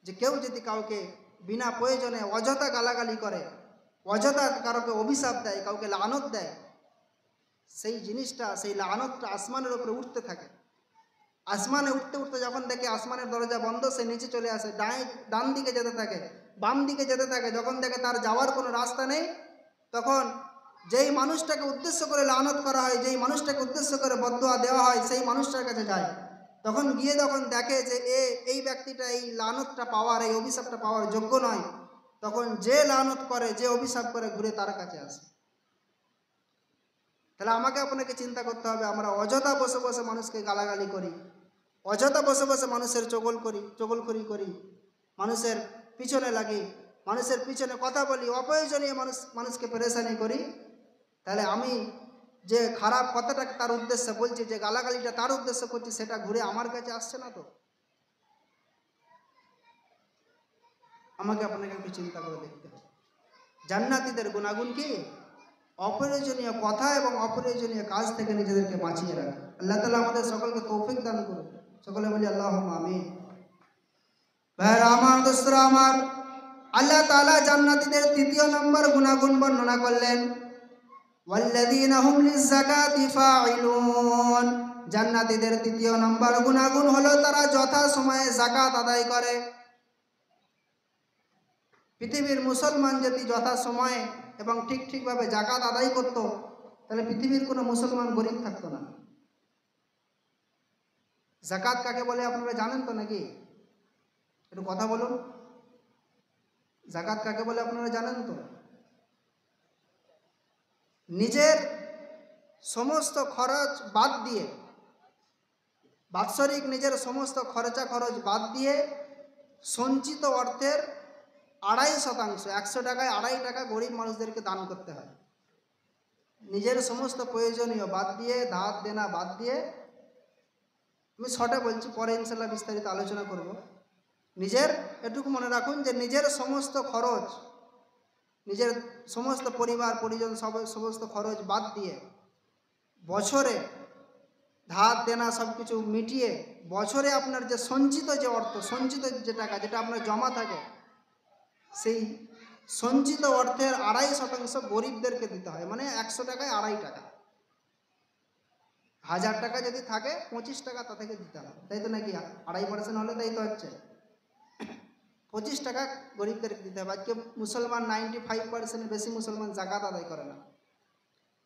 যে কেউ যদি কাউকে বিনা প্রয়োজনে অযথা গালাগালি করে, অযথা কাউকে অভিশাপ দেয়, কাউকে লানত দেয়, সেই জিনিসটা, সেই লানতটা আসমানের উপরে উঠতে থাকে। আসমানে উঠতে উঠতে যখন দেখে আসমানের দরজা বন্ধ, সে নিচে চলে আসে, ডান দিকে যেতে থাকে, বাম দিকে যেতে থাকে। যখন দেখে তার যাওয়ার কোনো রাস্তা নেই, তখন যেই মানুষটাকে উদ্দেশ্য করে লানত করা হয়, যেই মানুষটাকে উদ্দেশ্য করে বদদুয়া দেওয়া হয়, সেই মানুষটার কাছে যায়। তখন গিয়ে যখন দেখে যে এই ব্যক্তিটা এই লানতটা পাওয়ার, এই অভিশাপটা পাওয়ার যোগ্য নয়, তখন যে লানত করে, যে অভিশাপ করে, ঘুরে তার কাছে আসে। তাহলে আমাকে আপনাকে চিন্তা করতে হবে, আমরা অযথা বসে বসে মানুষকে গালাগালি করি, অযথা বসে বসে মানুষের চগলখড়ি করি, মানুষের পিছনে লাগি, মানুষের পিছনে কথা বলি, অপ্রয়োজনীয় মানুষকে পেরেশানি করি। তাহলে আমি যে খারাপ কথাটাকে তার উদ্দেশ্যে বলছি, যে গালাগালিটা তার উদ্দেশ্য করছি, সেটা ঘুরে আমার কাছে আসছে না। তো আমাকে আপনাকে একটু চিন্তা করে দেখতে হবে। জান্নাতীদের গুণাগুণ কি? অপ্রয়োজনীয় কথা এবং অপ্রয়োজনীয় কাজ থেকে নিজেদেরকে বাঁচিয়ে রাখে। আল্লাহ তাআলা আমাদের সকলকে তৌফিক দান করুন। সকলে বলি আল্লাহুম্মা আমিন। ভাইরা আমার, দোস্তরা আমার, আল্লাহ তাআলা জান্নাতীদের তৃতীয় নম্বর গুণাগুণ বর্ণনা করলেন, ওয়াল্লাযীনা হুম লিয-যাকাতি ফাঈলুন। জান্নাতীদের তৃতীয় নম্বর গুণাগুণ হলো তারা যথাসময়ে যাকাত আদায় করে। পৃথিবীর মুসলমান যদি যথাসময়ে এবং ঠিকভাবে যাকাত আদায় করত, তাহলে পৃথিবীর কোনো মুসলমান গরিব থাকতো না। যাকাত কাকে বলে আপনারা জানেন তো নাকি? একটু কথা বলুন, যাকাত কাকে বলে আপনারা জানেন তো? নিজের সমস্ত খরচ বাদ দিয়ে, বাৎসরিক নিজের সমস্ত খরচ বাদ দিয়ে সঞ্চিত অর্থের 2.5%, 100 টাকায় 2.5 টাকা গরিব মানুষদেরকে দান করতে হয়। নিজের সমস্ত প্রয়োজনীয় বাদ দিয়ে, ধার দেনা বাদ দিয়ে, আমি শর্টে বলছি, পরে ইনশাল্লাহ বিস্তারিত আলোচনা করব। নিজের এটুকু মনে রাখুন যে নিজের সমস্ত খরচ, নিজের সমস্ত পরিবার পরিজন সমস্ত খরচ বাদ দিয়ে বছরে ধার দেনা সব কিছু মিটিয়ে বছরে আপনার যে সঞ্চিত যে অর্থ, সঞ্চিত যে টাকা যেটা আপনার জমা থাকে, সেই সঞ্চিত অর্থের 2.5% গরিবদেরকে দিতে হয়। মানে 100 টাকায় 2.5 টাকা, 1000 টাকা যদি থাকে 25 টাকা তা থেকে দিতে হবে, তাই তো নাকি? 2.5% হলে তাই তো হচ্ছে 25 টাকা গরিবদেরকে দিতে হবে। আজকে মুসলমান 95% বেশি মুসলমান জাকাত আদায় করে না।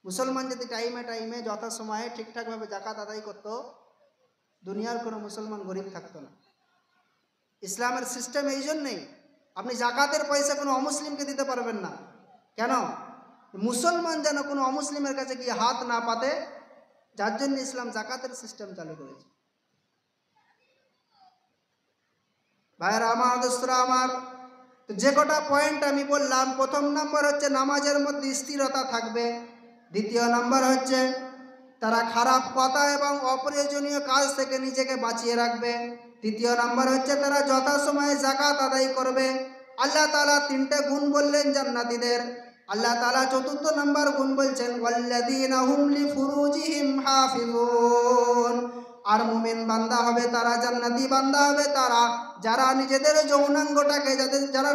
মুসলমান যদি টাইমে টাইমে যথাসময়ে ঠিকঠাকভাবে জাকাত আদায় করতো, দুনিয়ার কোনো মুসলমান গরিব থাকতো না। ইসলামের সিস্টেম এই জন্যেই, আপনি জাকাতের পয়সা কোনো অমুসলিমকে দিতে পারবেন না। কেন? মুসলমান যেন কোনো অমুসলিমের কাছে গিয়ে হাত না পাতে, যার জন্য ইসলাম জাকাতের সিস্টেম চালু করেছে। ভাইরা আমার, দোস্তরা আমার, যে কটা পয়েন্ট আমি বললাম, প্রথম নম্বর হচ্ছে নামাজের মধ্যে স্থিরতা থাকবে। দ্বিতীয় নম্বর হচ্ছে তারা খারাপ কথা এবং অপ্রয়োজনীয় কাজ থেকে নিজেকে বাঁচিয়ে রাখবে। তৃতীয় নম্বর হচ্ছে তারা যথাসময়ে যাকাত আদায় করবে। আল্লাহ তাআলা 3টে গুণ বললেন জান্নাতীদের। আল্লাহ তাআলা 4র্থ নম্বর গুণ বলছেন ওয়াল্লাযীনা হুম লিফুরুজিহিম হাফিজুন। আর মুমিন বান্দা হবে তারা, জান্নাতি বান্দা হবে তারা, যারা নিজেদের যৌনাঙ্গটাকে, যারা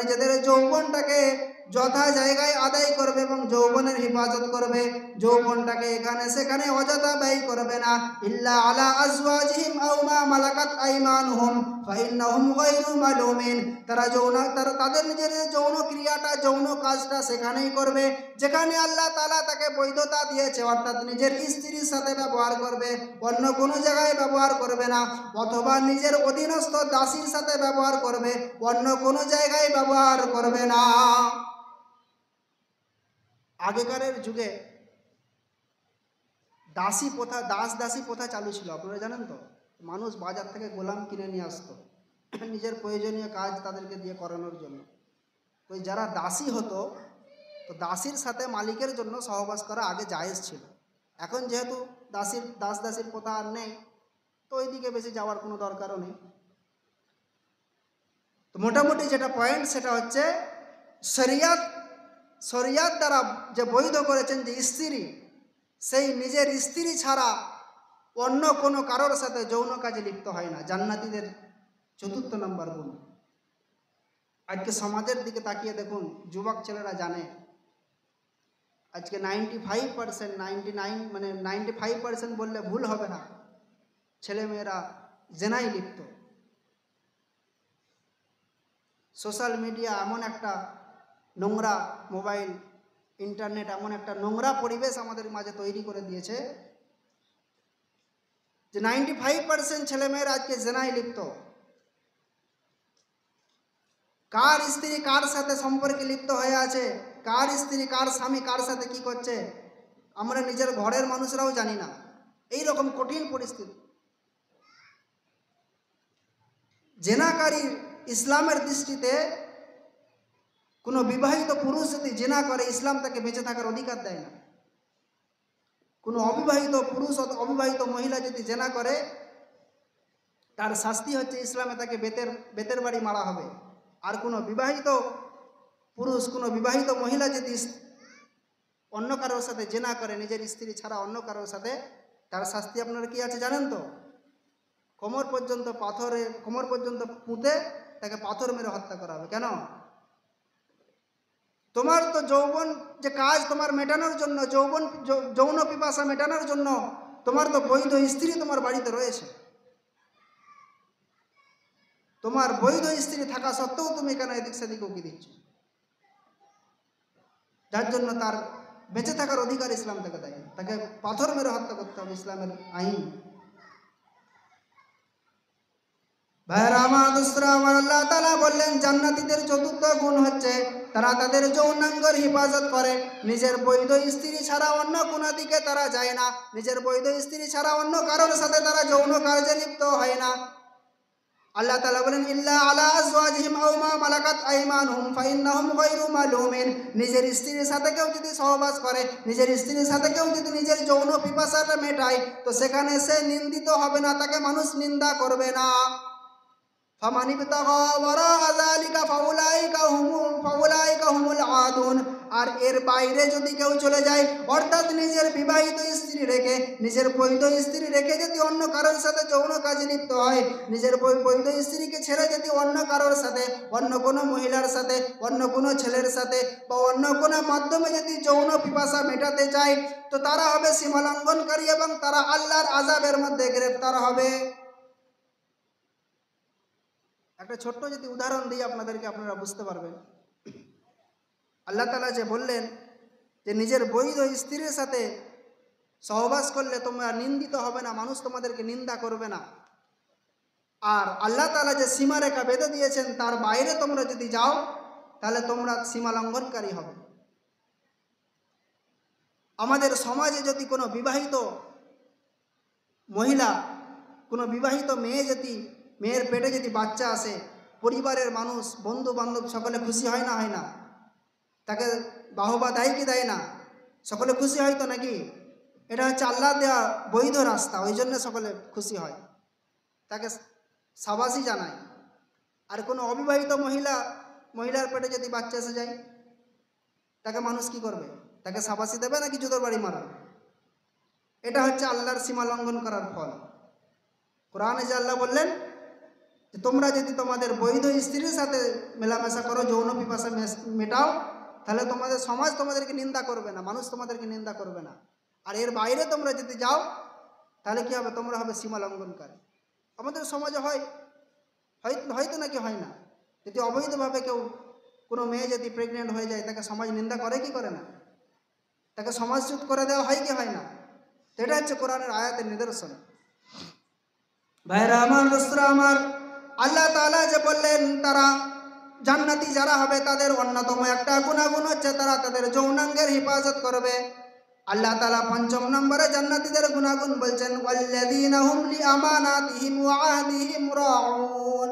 নিজেদের যৌবনটাকে যথা জায়গায় আদায় করবে এবং যৌবনের হেফাজত করবে। যৌবনটাকে এখানে সেখানে অযথা ব্যয় করবে না। ইল্লা আলা আজওয়াজিহিম আও মা মালাকাত আইমানুহুম ফাইন্নাহুম গায়রু মালুমিন। তারা তাদের নিজের যৌন ক্রিয়াটা, যৌন কাজটা সেখানেই করবে যেখানে আল্লাহ তাআলা তাকে বৈধতা দিয়েছে, অর্থাৎ নিজের স্ত্রীর সাথে ব্যবহার করবে, অন্য কোনো জায়গায় ব্যবহার করবে না। অথবা নিজের অধীনস্থ দাসীর সাথে ব্যবহার করবে, অন্য কোনো জায়গায় ব্যবহার করবে না। আগেকারের যুগে দাসী প্রথা, দাসী প্রথা চালু ছিল, আপনারা জানেন তো? মানুষ বাজার থেকে গোলাম কিনে নিয়ে আসতো নিজের প্রয়োজনীয় কাজ তাদেরকে দিয়ে করানোর জন্য। তো যারা দাসী হতো, তো দাসীর সাথে মালিকের জন্য সহবাস করা আগে জায়েজ ছিল। এখন যেহেতু দাসীর প্রথা আর নেই, তো ওইদিকে বেশি যাওয়ার কোনো দরকারও নেই। তো মোটামুটি যেটা পয়েন্ট সেটা হচ্ছে শরিয়াত দ্বারা যে বৈধ করেছেন যে স্ত্রী, সেই নিজের স্ত্রী ছাড়া অন্য কোনো কারোর সাথে যৌন কাজে লিপ্ত হয় না। জান্নাতীদের 4র্থ নম্বর গুণ। আজকে সমাজের দিকে তাকিয়ে দেখুন, যুবক ছেলেরা জানে আজকে 95%, 95% বললে ভুল হবে না, ছেলেমেয়েরা জেনায় লিপ্ত। সোশ্যাল মিডিয়া এমন একটা নোংরা, মোবাইল, ইন্টারনেট এমন একটা নোংরা পরিবেশ আমাদের মাঝে তৈরি করে দিয়েছে যে 95% ছেলেমেয়েরা আজকে জেনায় লিপ্ত। কার স্ত্রী কার সাথে সম্পর্কে লিপ্ত হয়ে আছে, কার স্ত্রী কার স্বামী কার সাথে কি করছে, আমরা নিজের ঘরের মানুষরাও জানি না। এই রকম কঠিন পরিস্থিতি। জেনাকারী ইসলামের দৃষ্টিতে কোনো বিবাহিত পুরুষ যদি জেনা করে, ইসলাম তাকে বেঁচে থাকার অধিকার দেয় না। কোনো অবিবাহিত পুরুষ, অবিবাহিত মহিলা যদি জেনা করে, তার শাস্তি হচ্ছে ইসলামে তাকে বেতের বাড়ি মারা হবে। আর কোনো বিবাহিত পুরুষ, কোনো বিবাহিত মহিলা যদি অন্য কারোর সাথে জেনা করে, নিজের স্ত্রী ছাড়া অন্য কারোর সাথে, তার শাস্তি আপনারা কি আছে জানেন তো? কোমর পর্যন্ত পুঁতে তাকে পাথর মেরে হত্যা করা হবে। কেন? তোমার তো যৌবন যে কাজ তোমার মেটানোর জন্য, যৌন পিপাসা মেটানোর জন্য তোমার তো বৈধ স্ত্রী তোমার বাড়িতে রয়েছে। তোমার বৈধ স্ত্রী থাকা সত্ত্বেও তুমি কেন এদিক সেদিক উকি দিচ্ছ? যার জন্য তার বেঁচে থাকার অধিকার ইসলাম তাকে দেয়, তাকে পাথর মেরে হত্যা করতে হবে, ইসলামের আইন। ভাইরা আমার, দোস্তরা আমার, আল্লাহ তাআলা বললেন জান্নাতীদের 4র্থ গুণ হচ্ছে তারা তাদের যৌনাঙ্গের হেফাজত করে। নিজের বৈধ স্ত্রী ছাড়া অন্য কোনো দিকে তারা যায় না, নিজের বৈধ স্ত্রী ছাড়া অন্য কারোর সাথে তারা যৌন কার্যে লিপ্ত হয় না। আল্লাহ তাআলা বলেন ইল্লা আলা আজওয়াজিহিম আও মা মালাকাত আইমানুহুম ফাইন্নাহুম গায়রু মালুমিন। নিজের স্ত্রীর সাথে কেউ যদি সহবাস করে, নিজের স্ত্রীর সাথে কেউ যদি নিজের যৌন পিপাসাটা মেটায়, তো সেখানে সে নিন্দিত হবে না, তাকে মানুষ নিন্দা করবে না। ফামান ইবতাগা ওয়ারাআ যালিকা ফাউলাইকা হুমুল আদুন। আর এর বাইরে যদি কেউ চলে যায়, অর্থাৎ নিজের বিবাহিত স্ত্রী রেখে, নিজের বৈধ স্ত্রী রেখে যদি অন্য কারোর সাথে যৌন কাজে লিপ্ত হয়, নিজের বৈধ স্ত্রীকে ছেড়ে যদি অন্য কারোর সাথে, অন্য কোনো মহিলার সাথে, অন্য কোনো ছেলের সাথে বা অন্য কোনো মাধ্যমে যদি যৌন পিপাসা মেটাতে চায়, তো তারা হবে সীমালঙ্ঘনকারী এবং তারা আল্লাহর আযাবের মধ্যে গ্রেফতার হবে। একটা ছোট্ট যদি উদাহরণ দিই আপনাদেরকে, আপনারা বুঝতে পারবেন। আল্লাহ তাআলা যে বললেন যে নিজের বৈধ স্ত্রীর সাথে সহবাস করলে তোমরা নিন্দিত হবে না, মানুষ তোমাদেরকে নিন্দা করবে না। আর আল্লাহ তাআলা যে সীমারেখা বেঁধে দিয়েছেন তার বাইরে তোমরা যদি যাও, তাহলে তোমরা সীমা লঙ্ঘনকারী হবে। আমাদের সমাজে যদি কোনো বিবাহিত মহিলা, কোনো বিবাহিত মেয়ে যদি, মেয়ের পেটে যদি বাচ্চা আসে, পরিবারের মানুষ, বন্ধু বান্ধব সকলে খুশি হয় না, হয় না? তাকে বাহবা দেয় কি দেয় না? সকলে খুশি হয় তো নাকি? এটা হচ্ছে আল্লাহ দেওয়া বৈধ রাস্তা, ওই জন্য সকলে খুশি হয়, তাকে সাবাসী জানায়। আর কোনো অবিবাহিত মহিলার পেটে যদি বাচ্চা এসে যায়, তাকে মানুষ কি করবে? তাকে সাবাসী দেবে নাকি জুতোর বাড়ি মারবে? এটা হচ্ছে আল্লাহর সীমা লঙ্ঘন করার ফল। কোরআনে যে আল্লাহ বললেন যে তোমরা যদি তোমাদের বৈধ স্ত্রীর সাথে মেলামেশা করো, যৌন পিপাসা মেটাও, তাহলে তোমাদের সমাজ তোমাদেরকে নিন্দা করবে না, মানুষ তোমাদেরকে নিন্দা করবে না। আর এর বাইরে তোমরা যদি যাও, তাহলে কি হবে? তোমরা হবে সীমা লঙ্ঘনকারী। আমাদের সমাজে হয়তো নাকি হয় না, যদি অবৈধভাবে কেউ, কোনো মেয়ে যদি প্রেগনেন্ট হয়ে যায়, তাকে সমাজ নিন্দা করে কি করে না? তাকে সমাজচ্যুত করে দেওয়া হয় কি হয় না? তো এটা হচ্ছে কোরআনের আয়াতের নিদর্শন। ভাইরা আমার, দোস্তরা আমার, আল্লাহ তাআলা যে বললেন তারা জান্নাতি যারা হবে, তাদের অন্যতম একটা গুণাগুণ হচ্ছে তারা তাদের যৌনাঙ্গের হেফাজত করবে। আল্লাহ তাআলা ৫ম নম্বরে জান্নাতীদের গুণাগুণ বলছেন ওয়াল্লাযীনা হুম লিআমানাতিহিম ওয়া আহদিহিম রাউন।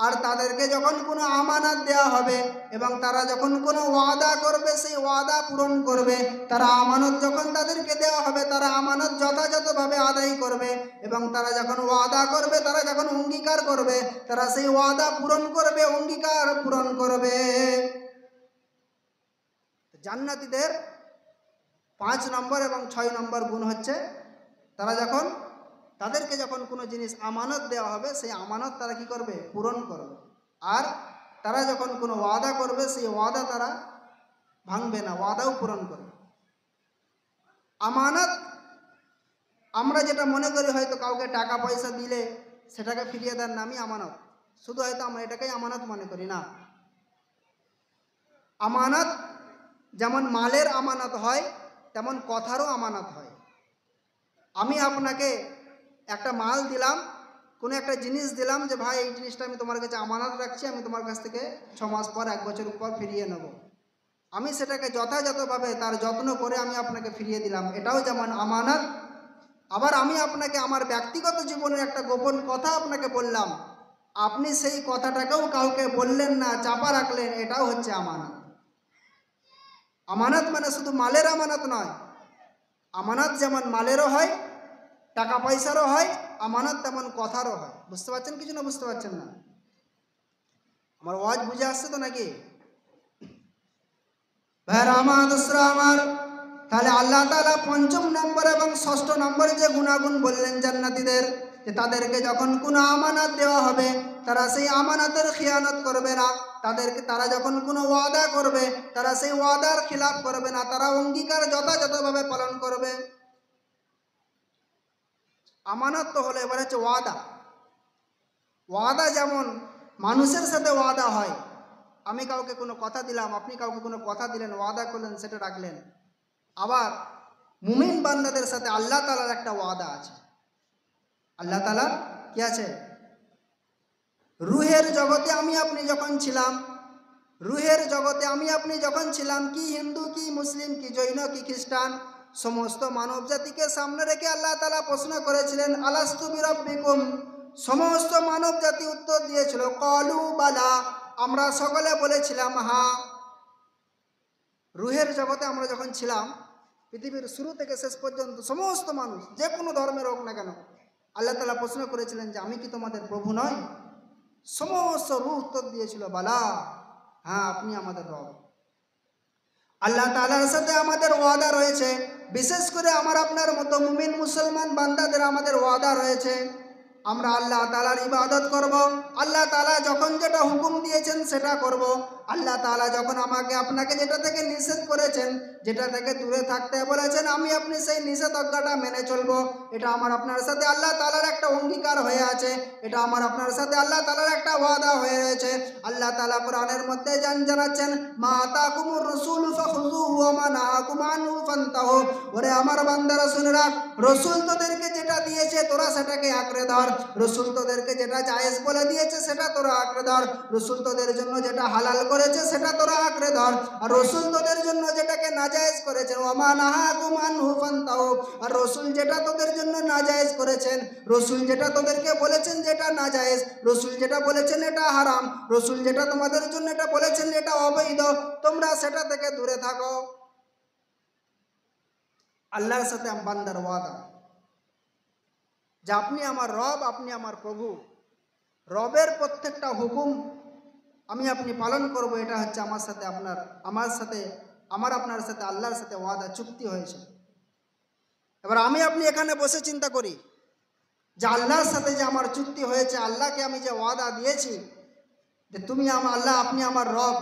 আর তাদেরকে যখন কোনো আমানত দেওয়া হবে এবং তারা যখন কোনো ওয়াদা করবে, সেই ওয়াদা পূরণ করবে। তারা আমানত যখন তাদেরকে দেওয়া হবে, তারা আমানত যথাযথভাবে আদায় করবে। এবং তারা যখন ওয়াদা করবে, তারা যখন অঙ্গীকার করবে, তারা সেই ওয়াদা পূরণ করবে, অঙ্গীকার পূরণ করবে। জান্নাতীদের ৫ নম্বর এবং ৬ নম্বর গুণ হচ্ছে তাদেরকে যখন কোনো জিনিস আমানত দেওয়া হবে, সেই আমানত তারা কি করবে? পূরণ করবে। আর তারা যখন কোনো ওয়াদা করবে, সেই ওয়াদা তারা ভাঙবে না, ওয়াদাও পূরণ করবে। আমানত আমরা যেটা মনে করি, হয়তো কাউকে টাকা পয়সা দিলে সেটাকে ফিরিয়ে দেওয়ার নামই আমানত, শুধু হয়তো আমরা এটাকেই আমানত মনে করি না। আমানত যেমন মালের আমানত হয়, তেমন কথারও আমানত হয়। আমি আপনাকে একটা মাল দিলাম, কোনো একটা জিনিস দিলাম, যে ভাই এই জিনিসটা আমি তোমার কাছে আমানত রাখছি, আমি তোমার কাছ থেকে 6 মাস পর, 1 বছর পর ফিরিয়ে নেব। আমি সেটাকে যথাযথভাবে তার যত্ন করে আমি আপনাকে ফিরিয়ে দিলাম, এটাও যেমন আমানত। আবার আমি আপনাকে আমার ব্যক্তিগত জীবনের একটা গোপন কথা আপনাকে বললাম, আপনি সেই কথাটাকেও কাউকে বললেন না, চাপা রাখলেন, এটাও হচ্ছে আমানত। আমানত মানে শুধু মালের আমানত নয়, আমানত যেমন মালেরও হয়, টাকা পয়সারও হয়, আমানত তেমন কথারও হয়। বুঝতে পারছেন কিছু না বুঝতে পারছেন না? আমার ওয়াজ বুঝে আসছে তো নাকি? ভাইরা আমার, দোস্তরা আমার, তাহলে আল্লাহ তাআলা ৫ম নম্বর এবং ৬ষ্ঠ নম্বরে যে গুণাগুণ বললেন জান্নাতীদের, যে তাদেরকে যখন কোনো আমানত দেওয়া হবে, তারা সেই আমানতের খিয়ানত করবে না। তারা যখন কোনো ওয়াদা করবে, তারা সেই ওয়াদার খিলাফ করবে না, তারা অঙ্গীকার যথাযথভাবে পালন করবে। আমানত তো হলো, এবার হচ্ছে ওয়াদা। ওয়াদা যেমন মানুষের সাথে ওয়াদা হয়, আমি কাউকে কোনো কথা দিলাম, আপনি কাউকে কোনো কথা দিলেন, ওয়াদা করলেন, সেটা রাখলেন। আবার মুমিন বান্দাদের সাথে আল্লাহ তাআলার একটা ওয়াদা আছে। আল্লাহ তাআলা কি আছে? রুহের জগতে আমি আপনি যখন ছিলাম, কি হিন্দু, কি মুসলিম, কি জৈন, কি খ্রিস্টান, সমস্ত মানব জাতিকে সামনে রেখে আল্লাহ তাআলা প্রশ্ন করেছিলেন, আলাস্তু বিরাব্বিকুম, সমস্ত মানব জাতি উত্তর দিয়েছিল কলু বালা, আমরা সকলে বলেছিলাম হ্যাঁ। রুহের জগতে আমরা যখন ছিলাম, পৃথিবীর শুরু থেকে শেষ পর্যন্ত সমস্ত মানুষ যে কোনো ধর্মের হোক না কেন, আল্লাহ তাআলা প্রশ্ন করেছিলেন যে আমি কি তোমাদের প্রভু নয়? সমস্ত রূহ উত্তর দিয়েছিল বালা, হ্যাঁ আপনি আমাদের রব। আল্লাহ তাআলার সাথে আমাদের ওয়াদা রয়েছে, বিশেষ করে আমার আপনার মতো মুমিন মুসলমান বান্দাদের আমাদের ওয়াদা রয়েছে, আমরা আল্লাহ তাআলার ইবাদত করব। আল্লাহ তাআলা যখন যেটা হুকুম দিয়েছেন সেটা করব। আল্লাহ তাআলা যখন আমাকে আপনাকে যেটা থেকে নিষেধ করেছেন, যেটা থেকে দূরে থাকতে বলেছেন, আমি আপনি সেই নিষেধাজ্ঞাটা মেনে চলব। এটা আমার আপনার সাথে আল্লাহ তাআলার একটা অঙ্গীকার হয়ে আছে, এটা আমার আপনার সাথে আল্লাহ তাআলার একটা ওয়াদা হয়ে রয়েছে। আল্লাহ তাআলা কোরআনের মধ্যে জানাচ্ছেন মা আতাকুমুর রাসূলু ফাখুযুহু ওয়া মা নাহাকুম আনহু ফান্তাহু। ওরে আমার বান্দারা শুনে রাখ, রাসূল তোদেরকে যেটা দিয়েছে তোরা সেটাকে আঁকড়ে ধর। রাসূল তোদেরকে যেটা জায়েজ বলে দিয়েছে সেটা তোরা আঁকড়ে ধর। রাসূল তোদের জন্য যেটা হালাল করেছে সেটা তোরা আঁকড়ে ধর। আর রাসূল তোদের জন্য যেটাকে নাজায়েজ করেছেন ওয়া মা নাহাকুম আনহু ফান্তাহু, আর রাসূল যেটা তোদের জন্য নাজায়েজ করেছেন, রাসূল যেটা তোদেরকে বলেছেন যেটা নাজায়েজ, রাসূল যেটা বলেছেন এটা হারাম, রাসূল যেটা তোমাদের জন্য এটা বলেছেন এটা অবৈধ, তোমরা সেটা থেকে দূরে থাকো। আল্লাহর সাথে বান্দার ওয়াদা যে আপনি আমার রব, আপনি আমার প্রভু। রবের প্রত্যেকটা হুকুম আমি আপনি পালন করব, এটা হচ্ছে আমার সাথে আমার আপনার সাথে আল্লাহর সাথে ওয়াদা, চুক্তি হয়েছে। এবার আমি আপনি এখানে বসে চিন্তা করি যে আল্লাহর সাথে যে আমার চুক্তি হয়েছে, আল্লাহকে আমি যে ওয়াদা দিয়েছি যে তুমি আমার আল্লাহ, আপনি আমার রব,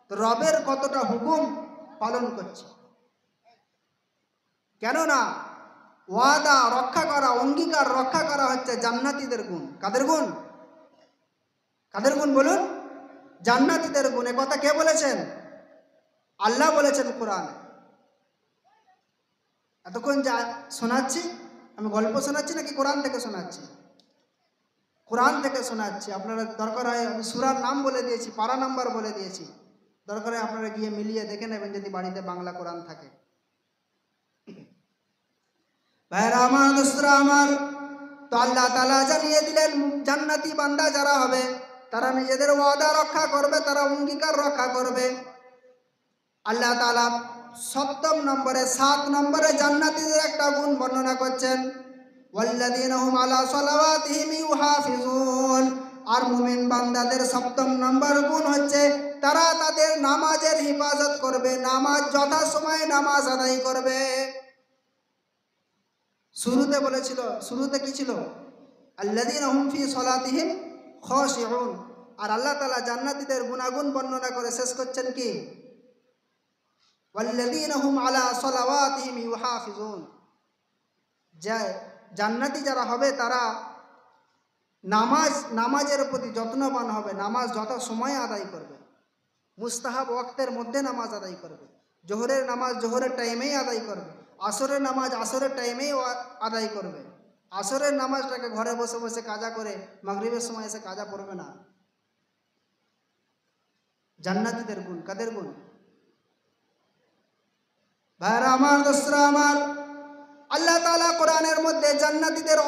তো রবের কতটা হুকুম পালন করছি। কেননা ওয়াদা রক্ষা করা, অঙ্গীকার রক্ষা করা হচ্ছে জান্নাতীদের গুণ। কাদের গুণ? কাদের গুণ বলুন? জান্নাতীদের গুণ। এ কথা কে বলেছেন? আল্লাহ বলেছেন কোরআন। এতক্ষণ যা শোনাচ্ছি আমি গল্প শোনাচ্ছি নাকি কোরআন থেকে শোনাচ্ছি? কোরআন থেকে শোনাচ্ছি। আপনারা দরকার হয় আমি সূরার নাম বলে দিয়েছি, পারা নাম্বার বলে দিয়েছি, দরকার হয় আপনারা গিয়ে মিলিয়ে দেখে নেবেন যদি বাড়িতে বাংলা কোরআন থাকে। ভাইরা আমার, দোস্তরা আমার, তো আল্লাহ তাআলা জানিয়ে দিলেন জান্নাতি বান্দা যারা হবে তারা নিজেদের ওয়াদা রক্ষা করবে, তারা অঙ্গীকার রক্ষা করবে। আল্লাহ তাআলা 7 নম্বরে জান্নাতীদের একটা গুণ বর্ণনা করছেন, ওয়াল্লাযীনা হুম আলা সালাওয়াতিহিম ইউহাফিজুন। আর মুমিন বান্দাদের 7 নম্বর গুণ হচ্ছে তারা তাদের নামাজের হিফাজত করবে, নামাজ যথাসময়ে নামাজ আদায় করবে। শুরুতে বলেছিল, শুরুতে কি ছিল? আল্লাযীনা হুম ফি সালাতিহিম খাশিউন। আর আল্লাহ তাআলা জান্নাতীদের গুণাগুণ বর্ণনা করে শেষ করছেন কি? ওয়াল্লাযীনা হুম আলা সালাওয়াতিহিম ইউহাফিজুন। যে জান্নাতি যারা হবে তারা নামাজের প্রতি যত্নবান হবে, নামাজ যত সময়ে আদায় করবে, মুস্তাহাব ওয়াক্তের মধ্যে নামাজ আদায় করবে। জোহরের নামাজ জোহরের টাইমেই আদায় করবে, আসরের নামাজ আসরের টাইমেই আদায় করবে। আসরের নামাজটাকে ঘরে বসে বসে কাজা করে মাগরিবের সময় এসে কাজা পড়বে না। জান্নাতীদের গুণ। কাদের গুণ? ভাইরা আমার, দোস্তরা আমার, আল্লাহ তাআলা কোরআনের মধ্যে জান্নাতীদের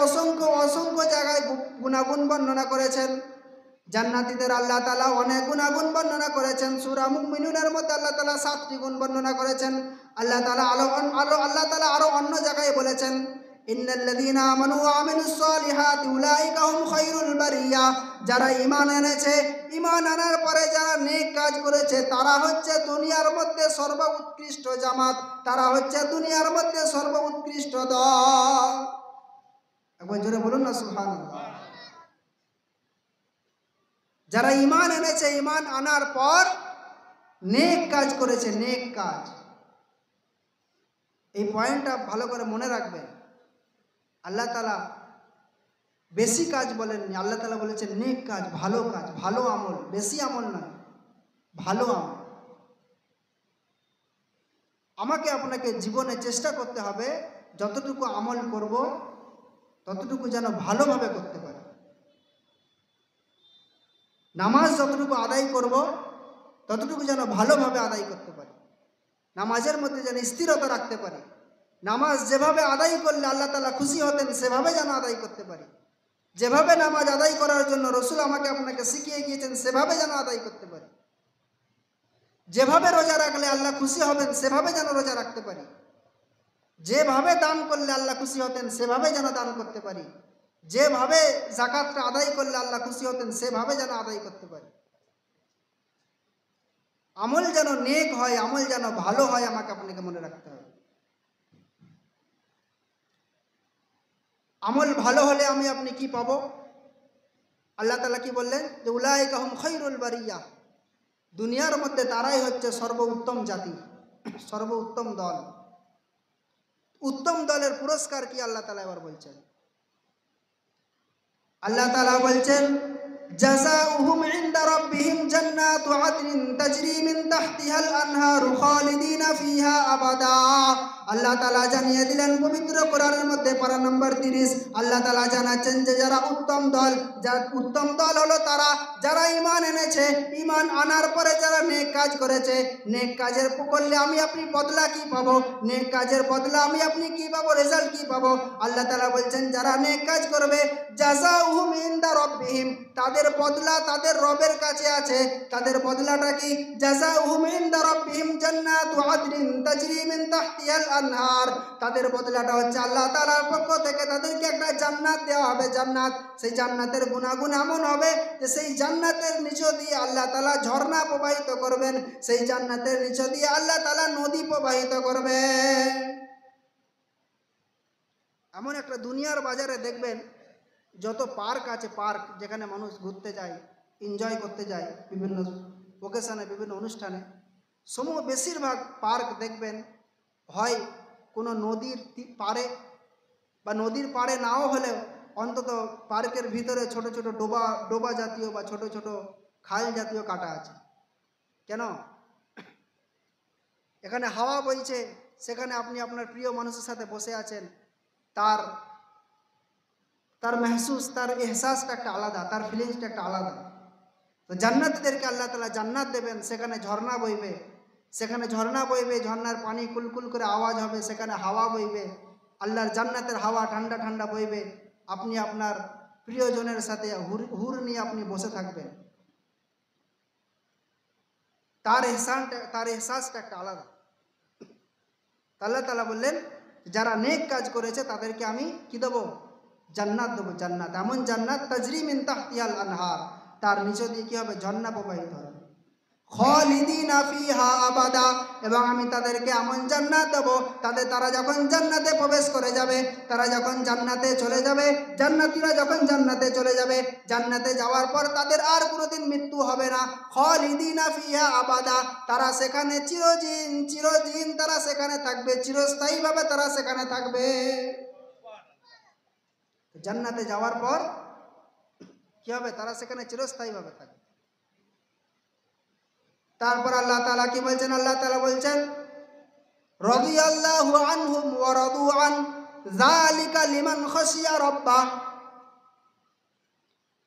অসংখ্য জায়গায় গুণাগুণ বর্ণনা করেছেন। জান্নাতীদের আল্লাহ তাআলা অনেক গুণাগুণ বর্ণনা করেছেন। সূরা মুমিনুনের মধ্যে আল্লাহ তাআলা 7টি গুণ বর্ণনা করেছেন। আল্লাহ তাআলা আরো অন্য জায়গায় বলেছেন, ইন্নাল্লাযীনা আমানু ওয়া আমিলুস সালিহাতি উলাইকা হুম খায়রুল বারিয়া। যারা ঈমান এনেছে, ঈমান আনার পরে যারা নেক কাজ করেছে তারা হচ্ছে দুনিয়ার মধ্যে সর্বোৎকৃষ্ট জামাত, তারা হচ্ছে দুনিয়ার মধ্যে সর্বোৎকৃষ্ট দল। একবার জোরে বলুন না সুবহানাল্লাহ। যারা ঈমান এনেছে, ঈমান আনার পর নেক কাজ করেছে, নেক কাজ। এই পয়েন্টটা ভালো করে মনে রাখবেন। আল্লাহ তাআলা বেশি কাজ বলেননি, আল্লাহ তাআলা বলেছেন নেক কাজ, ভালো কাজ, ভালো আমল, বেশি আমল নয়, ভালো আমল। আমাকে আপনাকে জীবনে চেষ্টা করতে হবে যতটুকু আমল করব ততটুকু যেন ভালোভাবে করতে পারি। নামাজ যতটুকু আদায় করব ততটুকু যেন ভালোভাবে আদায় করতে পারি, নামাজের মধ্যে যেন স্থিরতা রাখতে পারি, নামাজ যেভাবে আদায় করলে আল্লাহ তাআলা খুশি হতেন সেভাবে যেন আদায় করতে পারি। যেভাবে নামাজ আদায় করার জন্য রসুল আমাকে আপনাকে শিখিয়ে গিয়েছেন সেভাবে যেন আদায় করতে পারি। যেভাবে রোজা রাখলে আল্লাহ খুশি হবেন সেভাবে যেন রোজা রাখতে পারি। যেভাবে দান করলে আল্লাহ খুশি হতেন সেভাবে যেন দান করতে পারি। যেভাবে যাকাতটা আদায় করলে আল্লাহ খুশি হতেন সেভাবে যেন আদায় করতে পারি। আমল যেন নেক হয়, আমল যেন ভালো হয়, আমাকে আপনাকে মনে রাখতে হবে। আমল ভালো হলে আমি আপনি কি পাবো? আল্লাহ তাআলা কি বললেন? যে উলাইকা হুম খায়রুল বারিয়া, দুনিয়ার মধ্যে তারাই হচ্ছে সর্বোত্তম জাতি, সর্বোত্তম দল। উত্তম দলের পুরস্কার কি আল্লাহ তাআলা এবার বলছেন? আল্লাহ তাআলা বলছেন জাযাউহুম ইনদা রাব্বিহিম জান্নাতু আদনিন তাজরি মিন তাহতিহাল আনহারু খালিদিনা ফিহা আবাদা। আল্লাহ তাআলা জানিয়ে দিলেন পবিত্র কোরআনের মধ্যে পারা নম্বর 30, আল্লাহ তাআলা জানাচ্ছেন যে যারা উত্তম দল, উত্তম দল হলো তারা যারা ঈমান এনেছে, ঈমান আনার পরে যারা নেক কাজ করেছে। নেক কাজের করলে আমি আপনি বদলা কি পাবো? নেক কাজের বদলা আমি আপনি কি পাবো? রেজাল্ট কি পাবো? আল্লাহ তাআলা বলছেন যারা নেক কাজ করবে জাযাউহুম ইনদা রাব্বিহিম, তাদের বদলা তাদের রবের কাছে আছে। তাদের বদলাটা কি? জাযাউহুম ইনদা রাব্বিহিম জান্নাতু আদনিন তাজরি মিন তাহতিহাল আনহার। তাদের বদলাটা হচ্ছে আল্লাহ তাআলার পক্ষ থেকে তাদেরকে একটা জান্নাত দেওয়া হবে। জান্নাত, সেই জান্নাতের গুণাগুণ এমন হবে যে সেই জান্নাতের নিচ দিয়ে আল্লাহ তাআলা ঝর্ণা প্রবাহিত করবেন, সেই জান্নাতের নিচ দিয়ে আল্লাহ তাআলা নদী প্রবাহিত করবেন। এমন একটা দুনিয়ার বাজারে দেখবেন যত পার্ক আছে, পার্ক যেখানে মানুষ ঘুরতে যায়, এনজয় করতে যায় বিভিন্ন ওকেশনে, বিভিন্ন অনুষ্ঠানে, বেশিরভাগ পার্ক দেখবেন হয় কোনো নদীর পাড়ে, বা নদীর পাড়ে নাও হলেও অন্তত পার্কের ভিতরে ছোট ছোট ডোবা জাতীয় বা ছোট ছোট খাল জাতীয় কাটা আছে। কেন? এখানে হাওয়া বইছে, সেখানে আপনি আপনার প্রিয় মানুষের সাথে বসে আছেন, তার মেহসুস, তার এহসাসটা একটা আলাদা, তার ফিলিংসটা একটা আলাদা। তো জান্নাতীদেরকে আল্লাহ তাআলা জান্নাত দেবেন, সেখানে ঝর্ণা বইবে, সেখানে ঝর্ণা বইবে, ঝর্ণার পানি কুলকুল করে আওয়াজ হবে, সেখানে হাওয়া বইবে, আল্লাহর জান্নাতের হাওয়া ঠান্ডা ঠান্ডা বইবে। আপনি আপনার প্রিয়জনের সাথে হুর নিয়ে আপনি বসে থাকবেন। তার এহসাসটা একটা আলাদা। আল্লাহ তাআলা বললেন যারা নেক কাজ করেছে তাদেরকে আমি কি দেবো? জান্নাত দেবো। জান্নাত, এমন জান্নাত তাজরি মিন তাহতিহাল আনহার, তার নিচে দিয়ে কি হবে? ঝর্ণা প্রবাহিত হবে। খালিদিনা ফিহা আবাদা, এবং আমি তাদেরকে এমন জান্নাত দেবো, তারা যখন জান্নাতে প্রবেশ করে যাবে, তারা যখন জান্নাতে চলে যাবে, জান্নাতীরা যখন জান্নাতে চলে যাবে, জান্নাতে যাওয়ার পর তাদের আর কোনোদিন মৃত্যু হবে না। খালিদিনা ফিহা আবাদা, তারা সেখানে চিরদিন তারা সেখানে থাকবে, চিরস্থায়ীভাবে তারা সেখানে থাকবে। জান্নাতে যাওয়ার পর কি হবে? তারা সেখানে চিরস্থায়ীভাবে থাকবে। তারপর আল্লাহ তাআলা কি বলছেন? আল্লাহ তাআলা বলছেন রাদিয়াল্লাহু আনহুম ওয়া রাদু আন যালিকা লিমান খাশিয়া রাব্বাহ,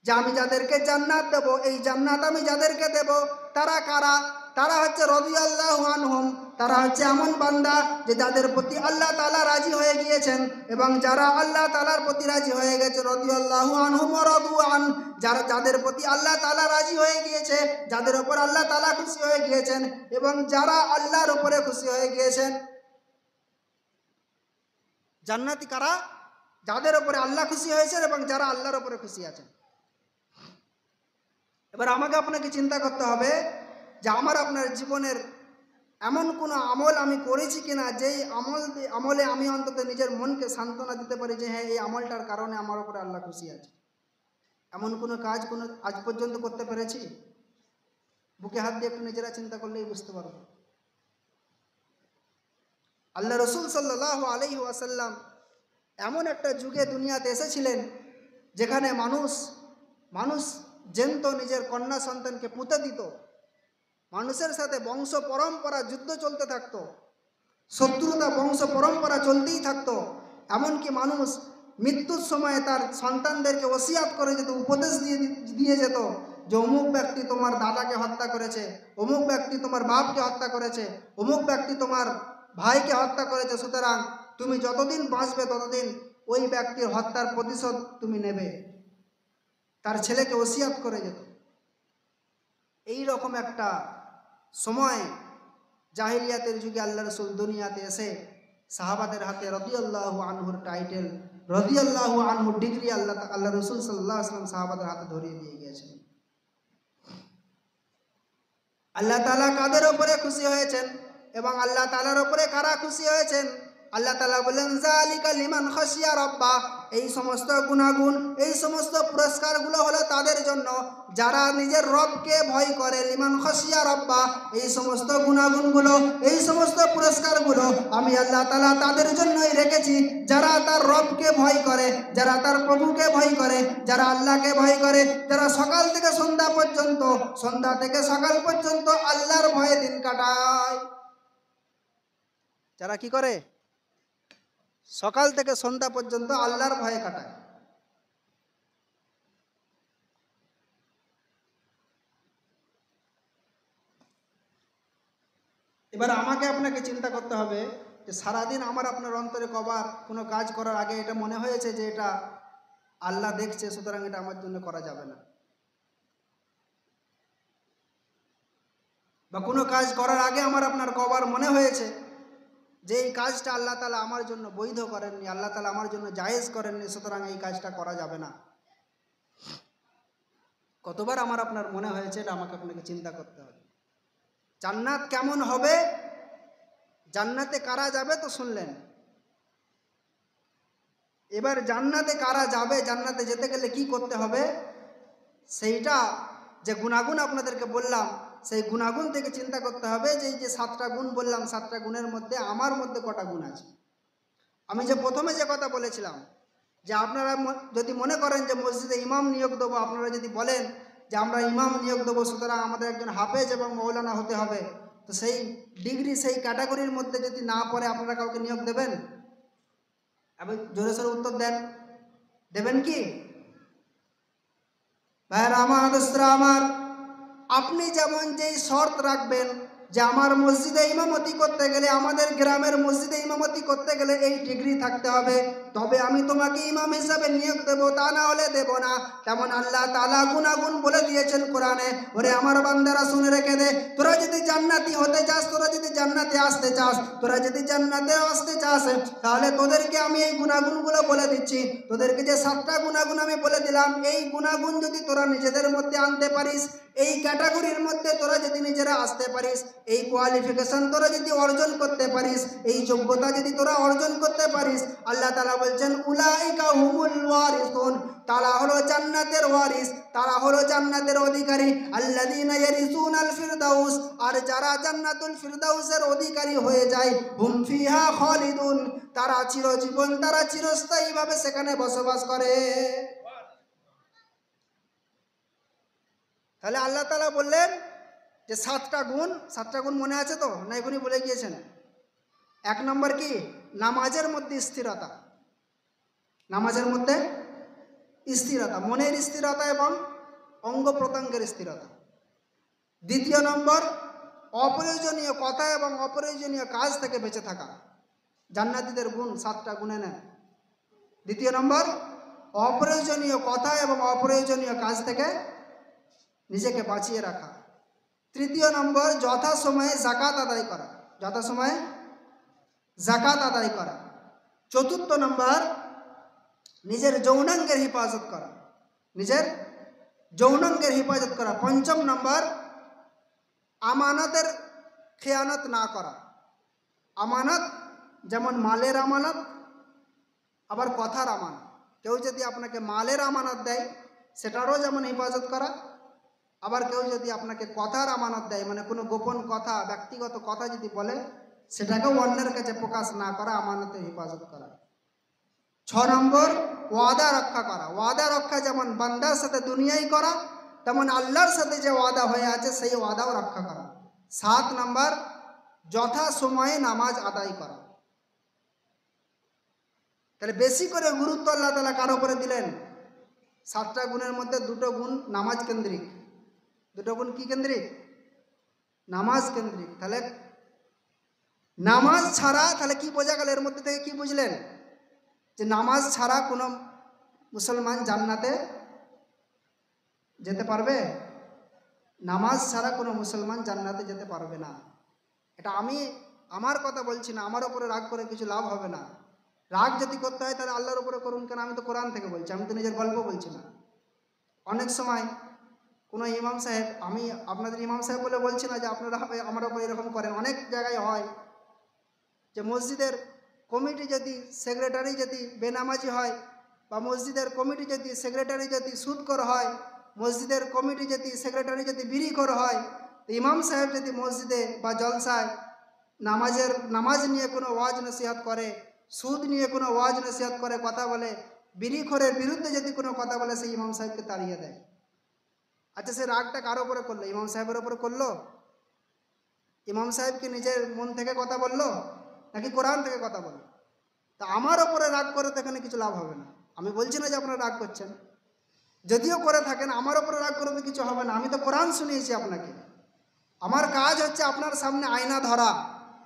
যে আমি যাদেরকে জান্নাত দেব, এই জান্নাত আমি যাদেরকে দেব তারা কারা? তারা হচ্ছে রাদিয়াল্লাহু আনহুম, তারা হচ্ছে এমন বান্দা যে যাদের প্রতি আল্লাহ তাআলা রাজি হয়ে গিয়েছেন, এবং যারা আল্লাহ তাআলার প্রতি রাজি হয়ে গেছে, রাদিয়াল্লাহু আনহুম ওয়া রাদু আন, যাদের প্রতি আল্লাহ তাআলা রাজি হয়ে গিয়েছে, যাদের উপর আল্লাহ তাআলা খুশি হয়ে গিয়েছেন, এবং যারা আল্লাহর উপরে খুশি হয়ে গিয়েছেন। জান্নাতি কারা? যাদের উপরে আল্লাহ খুশি হয়েছেন এবং যারা আল্লাহর উপরে খুশি আছেন। এবার আমাকে আপনাকে চিন্তা করতে হবে যে আমার আপনার জীবনের এমন কোনো আমল আমি করেছি কিনা, যেই আমলে আমি অন্তত নিজের মনকে সান্ত্বনা দিতে পারি যে হ্যাঁ, এই আমলটার কারণে আমার উপরে আল্লাহ খুশি আছে। এমন কোনো কাজ আজ পর্যন্ত করতে পেরেছি? বুকে হাত দিয়ে একটু নিজেরা চিন্তা করলেই বুঝতে পারবো। আল্লাহ রসুল সাল্লাল্লাহু আলাইহি ওয়াসাল্লাম এমন একটা যুগে দুনিয়াতে এসেছিলেন যেখানে মানুষ জ্যান্ত নিজের কন্যা সন্তানকে পুঁতে দিত, মানুষের সাথে বংশ পরম্পরা যুদ্ধ চলতে থাকতো, শত্রুতা বংশ পরম্পরা চলতেই থাকতো। এমনকি মানুষ মৃত্যুর সময় তার সন্তানদেরকে ওসিয়াত করে যেত, উপদেশ দিয়ে যেত যে অমুক ব্যক্তি তোমার দাদাকে হত্যা করেছে, অমুক ব্যক্তি তোমার বাপকে হত্যা করেছে, অমুক ব্যক্তি তোমার ভাইকে হত্যা করেছে, সুতরাং তুমি যতদিন বাঁচবে ততদিন ওই ব্যক্তির হত্যার প্রতিশোধ তুমি নেবে। তার ছেলেকে ওসিয়াত করে যেত। এই রকম একটা সময় জাহিলিয়াতের যুগে আল্লাহ রসুল দুনিয়াতে এসে সাহাবাদের হাতে রাদিয়াল্লাহু আনহুর টাইটেল, রাদিয়াল্লাহু আনহুর ডিগ্রি আল্লাহ রসুল সাল্লাল্লাহু আলাইহি ওয়াসাল্লাম সাহাবাদের হাতে ধরিয়ে দিয়ে গিয়েছেন। আল্লাহ তাআলা কাদের উপরে খুশি হয়েছেন এবং আল্লাহ তাআলার উপরে কারা খুশি হয়েছেন? আল্লাহ তাআলা বলেন যালিকা লিমান খাশিয়া রাব্বা, এই সমস্ত গুণাগুণ, এই সমস্ত পুরস্কারগুলো হলো তাদের জন্য যারা নিজের রবকে ভয় করে। লিমান খাশিয়া রাব্বা, এই সমস্ত গুণাগুণগুলো, এই সমস্ত পুরস্কারগুলো আমি আল্লাহ তাআলা তাদের জন্যই রেখেছি যারা তার রবকে ভয় করে, যারা তার প্রভুকে ভয় করে, যারা আল্লাহকে ভয় করে, যারা সকাল থেকে সন্ধ্যা পর্যন্ত, সন্ধ্যা থেকে সকাল পর্যন্ত আল্লাহর ভয়ে দিন কাটায়। যারা কি করে? সকাল থেকে সন্ধ্যা পর্যন্ত আল্লাহর ভয়ে কাটায়। এবার আমাকে আপনাকে চিন্তা করতে হবে যে সারাদিন আমার আপনার অন্তরে কবার কোনো কাজ করার আগে এটা মনে হয়েছে যে এটা আল্লাহ দেখছে, সুতরাং এটা আমার জন্য করা যাবে না। বা কোনো কাজ করার আগে আমার আপনার কবার মনে হয়েছে যে এই কাজটা আল্লাহ তাআলা আমার জন্য বৈধ করেননি, আল্লাহ তাআলা আমার জন্য জায়েজ করেননি, সুতরাং এই কাজটা করা যাবে না। কতবার আমার আপনার মনে হয়েছে এটা আমাকে আপনাকে চিন্তা করতে হবে। জান্নাত কেমন হবে, জান্নাতে কারা যাবে তো শুনলেন। এবার জান্নাতে কারা যাবে, জান্নাতে যেতে গেলে কি করতে হবে, সেইটা যে গুণাগুণ আপনাদেরকে বললাম, সেই গুণাগুণ থেকে চিন্তা করতে হবে যে এই যে 7টা গুণ বললাম, 7টা গুণের মধ্যে আমার মধ্যে কটা গুণ আছে। আমি যে প্রথমে যে কথা বলেছিলাম যে আপনারা যদি মনে করেন যে মসজিদে ইমাম নিয়োগ দেবো, আপনারা যদি বলেন যে আমরা ইমাম নিয়োগ দেবো, সুতরাং আমাদের একজন হাফেজ এবং মৌলানা হতে হবে, তো সেই ডিগ্রি, সেই ক্যাটাগরির মধ্যে যদি না পড়ে আপনারা কাউকে নিয়োগ দেবেন? আপনি জোরে সোরে উত্তর দেন, দেবেন কি? ভাইরা আমার, দোস্তরা আমার, আপনি যেমন যেই শর্ত রাখবেন যে আমার মসজিদে ইমামতি করতে গেলে, আমাদের গ্রামের মসজিদে ইমামতি করতে গেলে এই ডিগ্রি থাকতে হবে, তবে আমি তোমাকে ইমাম হিসাবে নিয়োগ দেব, তা না হলে দেব না। তেমন আল্লাহ তাআলা গুণাগুণ বলে দিয়েছেন কোরআনে। ওরে আমার বান্দারা শুনে রেখে দে, তোরা যদি জান্নাতি হতে চাস, তোরা যদি জান্নাতে আসতে চাস, তোরা যদি জান্নাতে আসতে চাস, তাহলে তোদেরকে আমি এই গুণাগুণগুলো বলে দিচ্ছি। তোদেরকে যে 7টা গুণাগুণ আমি বলে দিলাম, এই গুণাগুণ যদি তোরা নিজেদের মধ্যে আনতে পারিস, এই ক্যাটাগরির মধ্যে তোরা যদি নিজেরা আসতে পারিস, এই কোয়ালিফিকেশন তোরা যদি অর্জন করতে পারিস, এই যোগ্যতা যদি তোরা অর্জন করতে পারিস, আল্লাহ তাআলা বলছেন উলাইকা হুমুল ওয়ারিসুন, তারা হলো জান্নাতের ওয়ারিস, তারা হলো জান্নাতের অধিকারী। আল্লাযীনা ইয়ারিসুনাল ফিরদাউস, আর যারা জান্নাতুল ফিরদাউসের অধিকারী হয়ে যায়, হুম ফিহা খালিদুন, তারা চিরজীবন, তারা চিরস্থায়ীভাবে সেখানে বসবাস করে। তাহলে আল্লাহ তাআলা বললেন যে 7টা গুণ মনে আছে তো, না এখনই বলে গিয়েছেন? 1 নম্বর কি? নামাজের মধ্যে স্থিরতা, নামাজের মধ্যে স্থিরতা, মনের স্থিরতা এবং অঙ্গ প্রত্যঙ্গের স্থিরতা। 2 নম্বর, অপ্রয়োজনীয় কথা এবং অপ্রয়োজনীয় কাজ থেকে বেঁচে থাকা। জান্নাতীদের গুণ 7টা গুণে নেন। 2 নম্বর, অপ্রয়োজনীয় কথা এবং অপ্রয়োজনীয় কাজ থেকে নিজেকে বাঁচিয়ে রাখা। 3 নম্বর, যথাসময়ে যাকাত আদায় করা, যথাসময়ে যাকাত আদায় করা। 4 নম্বর, নিজের যৌনাঙ্গের হেফাজত করা, নিজের যৌনাঙ্গের হেফাজত করা। 5 নম্বর, আমানতের খেয়ানত না করা। আমানত যেমন মালের আমানত, আবার কথার আমানত। কেউ যদি আপনাকে মালের আমানত দেয়, সেটারও যেমন হেফাজত করা, আবার কেউ যদি আপনাকে কথার আমানত দেয়, মানে কোনো গোপন কথা, ব্যক্তিগত কথা যদি বলে, সেটাকেও অন্যের কাছে প্রকাশ না করা, আমানতের হেফাজত করা। 6 নম্বর, ওয়াদা রক্ষা করা। ওয়াদা রক্ষা যেমন বান্দার সাথে দুনিয়ায় করা, তেমন আল্লাহর সাথে যে ওয়াদা হয়ে আছে সেই ওয়াদাও রক্ষা করা। 7 নম্বর, যথা সময়ে নামাজ আদায় করা। তাহলে বেশি করে গুরুত্ব আল্লাহ তাআলা কার উপরে দিলেন? 7টা গুণের মধ্যে 2টো গুণ নামাজ কেন্দ্রিক। 2টো গুণ কি কেন্দ্রিক? নামাজ কেন্দ্রিক। তাহলে নামাজ ছাড়া, তাহলে কি বোঝা গেল এর মধ্যে থেকে? কি বুঝলেন? যে নামাজ ছাড়া কোনো মুসলমান জান্নাতে যেতে পারবে? নামাজ ছাড়া কোনো মুসলমান জান্নাতে যেতে পারবে না। এটা আমি আমার কথা বলছি না, আমার ওপরে রাগ করে কিছু লাভ হবে না। রাগ যদি করতে হয় তাহলে আল্লাহর উপরে করুন, কেন? আমি তো কোরআন থেকে বলছি, আমি তো নিজের গল্প বলছি না। অনেক সময় কোনো ইমাম সাহেব, আমি আপনাদের ইমাম সাহেব বলে বলছি না যে আপনারা আমার ওপর এরকম করেন, অনেক জায়গায় হয় যে মসজিদের কমিটি যদি সেক্রেটারি যদি বেনামাজি হয়, বা মসজিদের কমিটি যদি সেক্রেটারি যদি সুদখোর হয়, মসজিদের কমিটি যদি সেক্রেটারি যদি বিড়িখোর হয়, তো ইমাম সাহেব যদি মসজিদে বা জলসায় নামাজ নিয়ে কোনো ওয়াজ নসিহত করে, সুদ নিয়ে কোনো ওয়াজ নসিহত করে, কথা বলে, বিড়িখোরের বিরুদ্ধে যদি কোনো কথা বলে, সেই ইমাম সাহেবকে তাড়িয়ে দেয়। আচ্ছা, সে রাগটা কার ওপরে করলো? ইমাম সাহেবের ওপরে করলো? ইমাম সাহেব কি নিজের মন থেকে কথা বললো নাকি কোরআন থেকে কথা বললো? তা আমার ওপরে রাগ করে তো এখানে কিছু লাভ হবে না। আমি বলছি না যে আপনারা রাগ করছেন, যদিও করে থাকেন, আমার ওপরে রাগ করে তো কিছু হবে না। আমি তো কোরআন শুনিয়েছি আপনাকে। আমার কাজ হচ্ছে আপনার সামনে আয়না ধরা,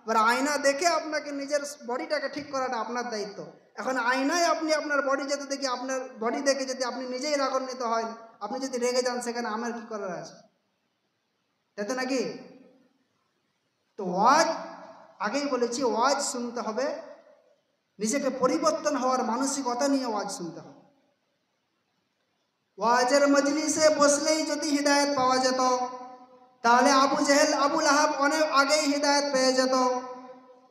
এবার আয়না দেখে আপনাকে নিজের বডিটাকে ঠিক করাটা আপনার দায়িত্ব। এখন আয়নায় আপনি আপনার বডি যদি দেখি, আপনার বডি দেখে যদি আপনি নিজেই রাগান্বিত হয়, আপনি যদি রেগে যান, সেখানে আমার কি করার আছে? তাই তো নাকি? তো ওয়াজ, আগেই বলেছি, ওয়াজ শুনতে হবে, নিজেকে পরিবর্তন হওয়ার মানসিকতা নিয়ে ওয়াজ শুনতে হবে। ওয়াজের মজলিসে বসলেই যদি হিদায়ত পাওয়া যেত, তাহলে আবু জেহেল আবু লাহাব অনেক আগেই হিদায়ত পেয়ে যেত।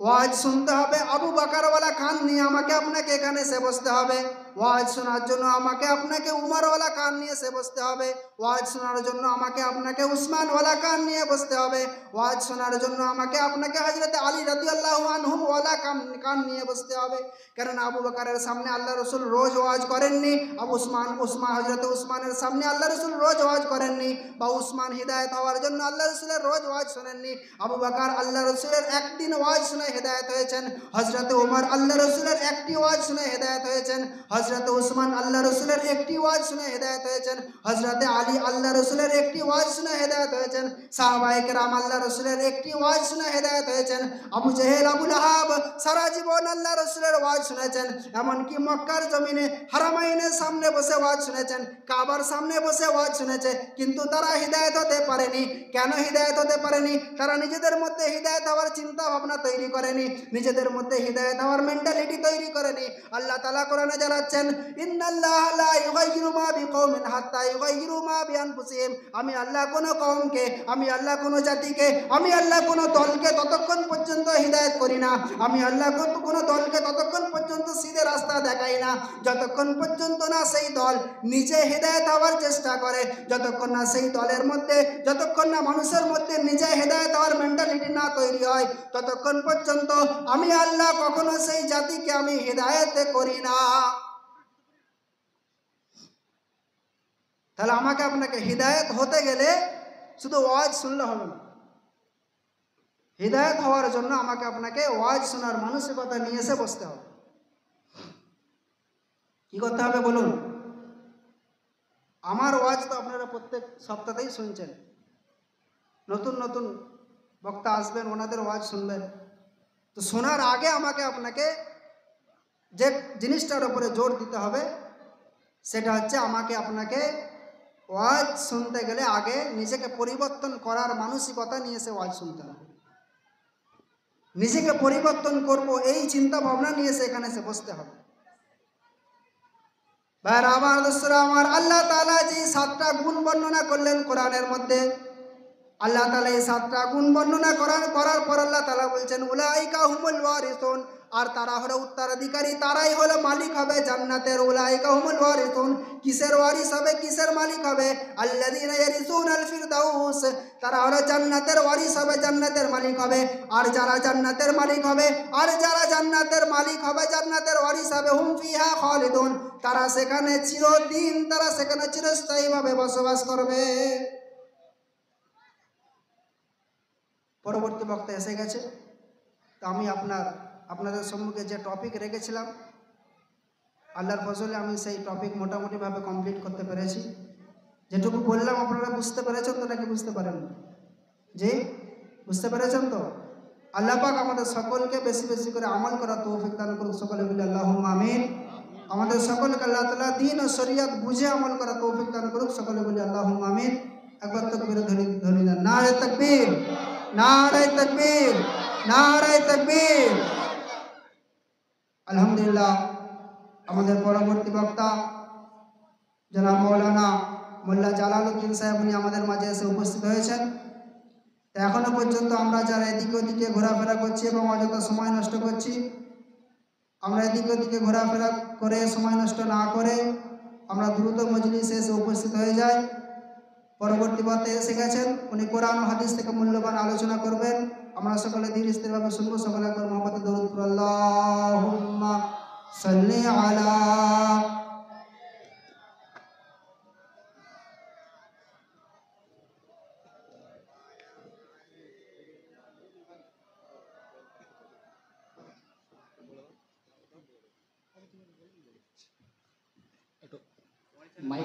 ওয়াজ শুনতে হবে, আবু বাকারওয়ালা কান নিয়ে আমাকে আপনাকে এখানে এসে বসতে হবে। ওয়াজ শোনার জন্য আমাকে আপনাকে উমরওয়ালা কান নিয়ে এসে বসতে হবে। ওয়াজ শোনার জন্য আমাকে আপনাকে উসমানওয়ালা কান নিয়ে বসতে হবে। ওয়াজ শোনার জন্য আমাকে আপনাকে হযরত আলী রাদিয়াল্লাহু আনহুম ওয়ালা কান নিয়ে বসতে হবে। কারণ আবু বকরের সামনে আল্লাহ রসুল রোজ ওয়াজ করেননি, হযরত উসমানের সামনে আল্লাহ রসুল রোজ ওয়াজ করেননি, বা উসমান হিদায়ত হওয়ার জন্য আল্লাহ রসুলের রোজ ওয়াজ শোনেননি। আবু বকর আল্লাহ রসুলের একদিন ওয়াজ শুনে হেদায়েত হয়েছেন। হযরত ওমর আল্লাহ রসুলের একটি ওয়াজ শুনে হেদায়েত হয়েছেন। হযরত উসমান আল্লাহ রসুলের একটি ওয়াজ শুনে হেদায়েত হয়েছেন। হযরত আলী আল্লাহ রসুলের একটি ওয়াজ শুনে হেদায়েত হয়েছেন। সাহাবায়ে কেরাম আল্লাহ রসুলের একটি ওয়াজ শুনে হেদায়েত হয়েছেন। আবু জেহেল আবু লাহাব সারা জীবন আল্লাহ রসুলের ওয়াজ শুনেছেন, এমনকি মক্কার জমিনে হারামাইনের সামনে বসে ওয়াজ শুনেছেন, কাবার সামনে বসে ওয়াজ শুনেছে, কিন্তু তারা হিদায়েত হতে পারেনি। কেন হিদায়েত হতে পারেনি? তারা নিজেদের মধ্যে হিদায়েত হওয়ার চিন্তা ভাবনা তৈরি করেনি, নিজেদের মধ্যে হিদায়েত হওয়ার মেন্টালিটি তৈরি করেনি। আল্লাহ তাআলা কোরআনে জানাচ্ছেন, ইন্নাল্লাহা লা ইউগাইয়িরু মা বিকওমিন হাত্তা ইউগাইয়িরু মা বিআনফুসিহিম। আমি আল্লাহ কোনো কওমকে, আমি আল্লাহ কোনো জাতিকে, আমি আল্লাহ কোনো দলকে ততক্ষণ পর্যন্ত হিদায়েত করি না, আমি আল্লাহ কোনো দলকে ততক্ষণ পর্যন্ত সিধে রাস্তা দেখাই না, যতক্ষণ পর্যন্ত না সেই দল নিজে হিদায়েত হওয়ার চেষ্টা করে, যতক্ষণ না সেই দলের মধ্যে, যতক্ষণ না মানুষের মধ্যে নিজে হিদায়েত হওয়ার মেন্টালিটি না তৈরি হয়, ততক্ষণ পর্যন্ত আমি আল্লাহ কখনো সেই জাতিকে আমি হিদায়েত করি না। তাহলে আমাকে আপনাকে হিদায়েত হতে গেলে শুধু ওয়াজ শুনলে হবে না। হিদায়েত হওয়ার জন্য আমাকে আপনাকে ওয়াজ শোনার মানসিকতা নিয়ে এসে বসতে হবে। কি করতে হবে বলুন? আমার ওয়াজ তো আপনারা প্রত্যেক সপ্তাহেই শুনছেন, নতুন নতুন বক্তা আসবেন, ওনাদের ওয়াজ শুনবেন। তো শোনার আগে আমাকে আপনাকে যে জিনিসটার উপরে জোর দিতে হবে, সেটা হচ্ছে আমাকে আপনাকে ওয়াজ শুনতে গেলে আগে নিজেকে পরিবর্তন করার মানসিকতা নিয়ে এসে ওয়াজ শুনতে হবে। নিজেকে পরিবর্তন করব এই চিন্তা ভাবনা নিয়ে এসে এখানে এসে বসতে হবে। ভাইরা আমার, দোস্তরা আমার, আল্লাহ তাআলা যে 7টা গুণ বর্ণনা করলেন কোরআনের মধ্যে, আল্লাহ তাআলা এই 7টা গুণ বর্ণনা করার পর আল্লাহ তাআলা বলছেন, উলাইকা হুমুল ওয়ারিসুন, আর তারা হলো উত্তরাধিকারী, তারাই হলো মালিক হবে জান্নাতের। উলাইকা হুমুল ওয়ারিসুন, কিসের ওয়ারিস হবে, কিসের মালিক হবে? আল্লাযীনা ইয়ারিসুনাল ফিরদাউস, তারা হলো জান্নাতের ওয়ারিস হবে, জান্নাতের মালিক হবে। আর যারা জান্নাতের মালিক হবে, জান্নাতের ওয়ারিস হবে, হুম ফিহা খালিদুন, তারা সেখানে চিরদিন, তারা সেখানে চিরস্থায়ীভাবে বসবাস করবে। পরবর্তী বক্তা এসে গেছে, তো আমি আপনাদের সম্মুখে যে টপিক রেখেছিলাম, আল্লাহর ফজলে আমি সেই টপিক মোটামুটিভাবে কমপ্লিট করতে পেরেছি। যেটুকু বললাম আপনারা বুঝতে পেরেছেন তো নাকি বুঝতে পারেন? জি, বুঝতে পেরেছেন তো? আল্লাহ পাক আমাদের সকলকে বেশি বেশি করে আমল করার তৌফিক দান করুন। সকলে বলি আল্লাহুম্মা আমিন। আমাদের সকলকে আল্লাহ তাআলা দ্বীন ও শরিয়ত বুঝে আমল করা তৌফিক দান করুক। সকলে বলি আল্লাহুম্মা আমিন। একবার তাকবীর ধ্বনি দেন। নারে তাকবীর, নারে তাকবীর, নারে তাকবীর। আলহামদুলিল্লাহ, আমাদের পরবর্তী বক্তা জনাব মৌলানা মোল্লা জালালউদ্দিন সাহেব উনি আমাদের মাঝে এসে উপস্থিত হয়েছেন। তো এখনো পর্যন্ত আমরা যারা এদিকে ওদিকে ঘোরাফেরা করছি এবং অযথা সময় নষ্ট করছি, আমরা এদিকে ওদিকে ঘোরাফেরা করে সময় নষ্ট না করে আমরা দ্রুত মজলিসে এসে উপস্থিত হয়ে যাই। পরবর্তী বক্তা এসে গেছেন, উনি কোরআন ও হাদিস থেকে মূল্যবান আলোচনা করবেন। আমরা সকলে ধীর স্থিরভাবে শুনবো। সকলে একবার মহব্বতে দরুদ পড়ো। আল্লাহুম্মা সাল্লি আলা মাইক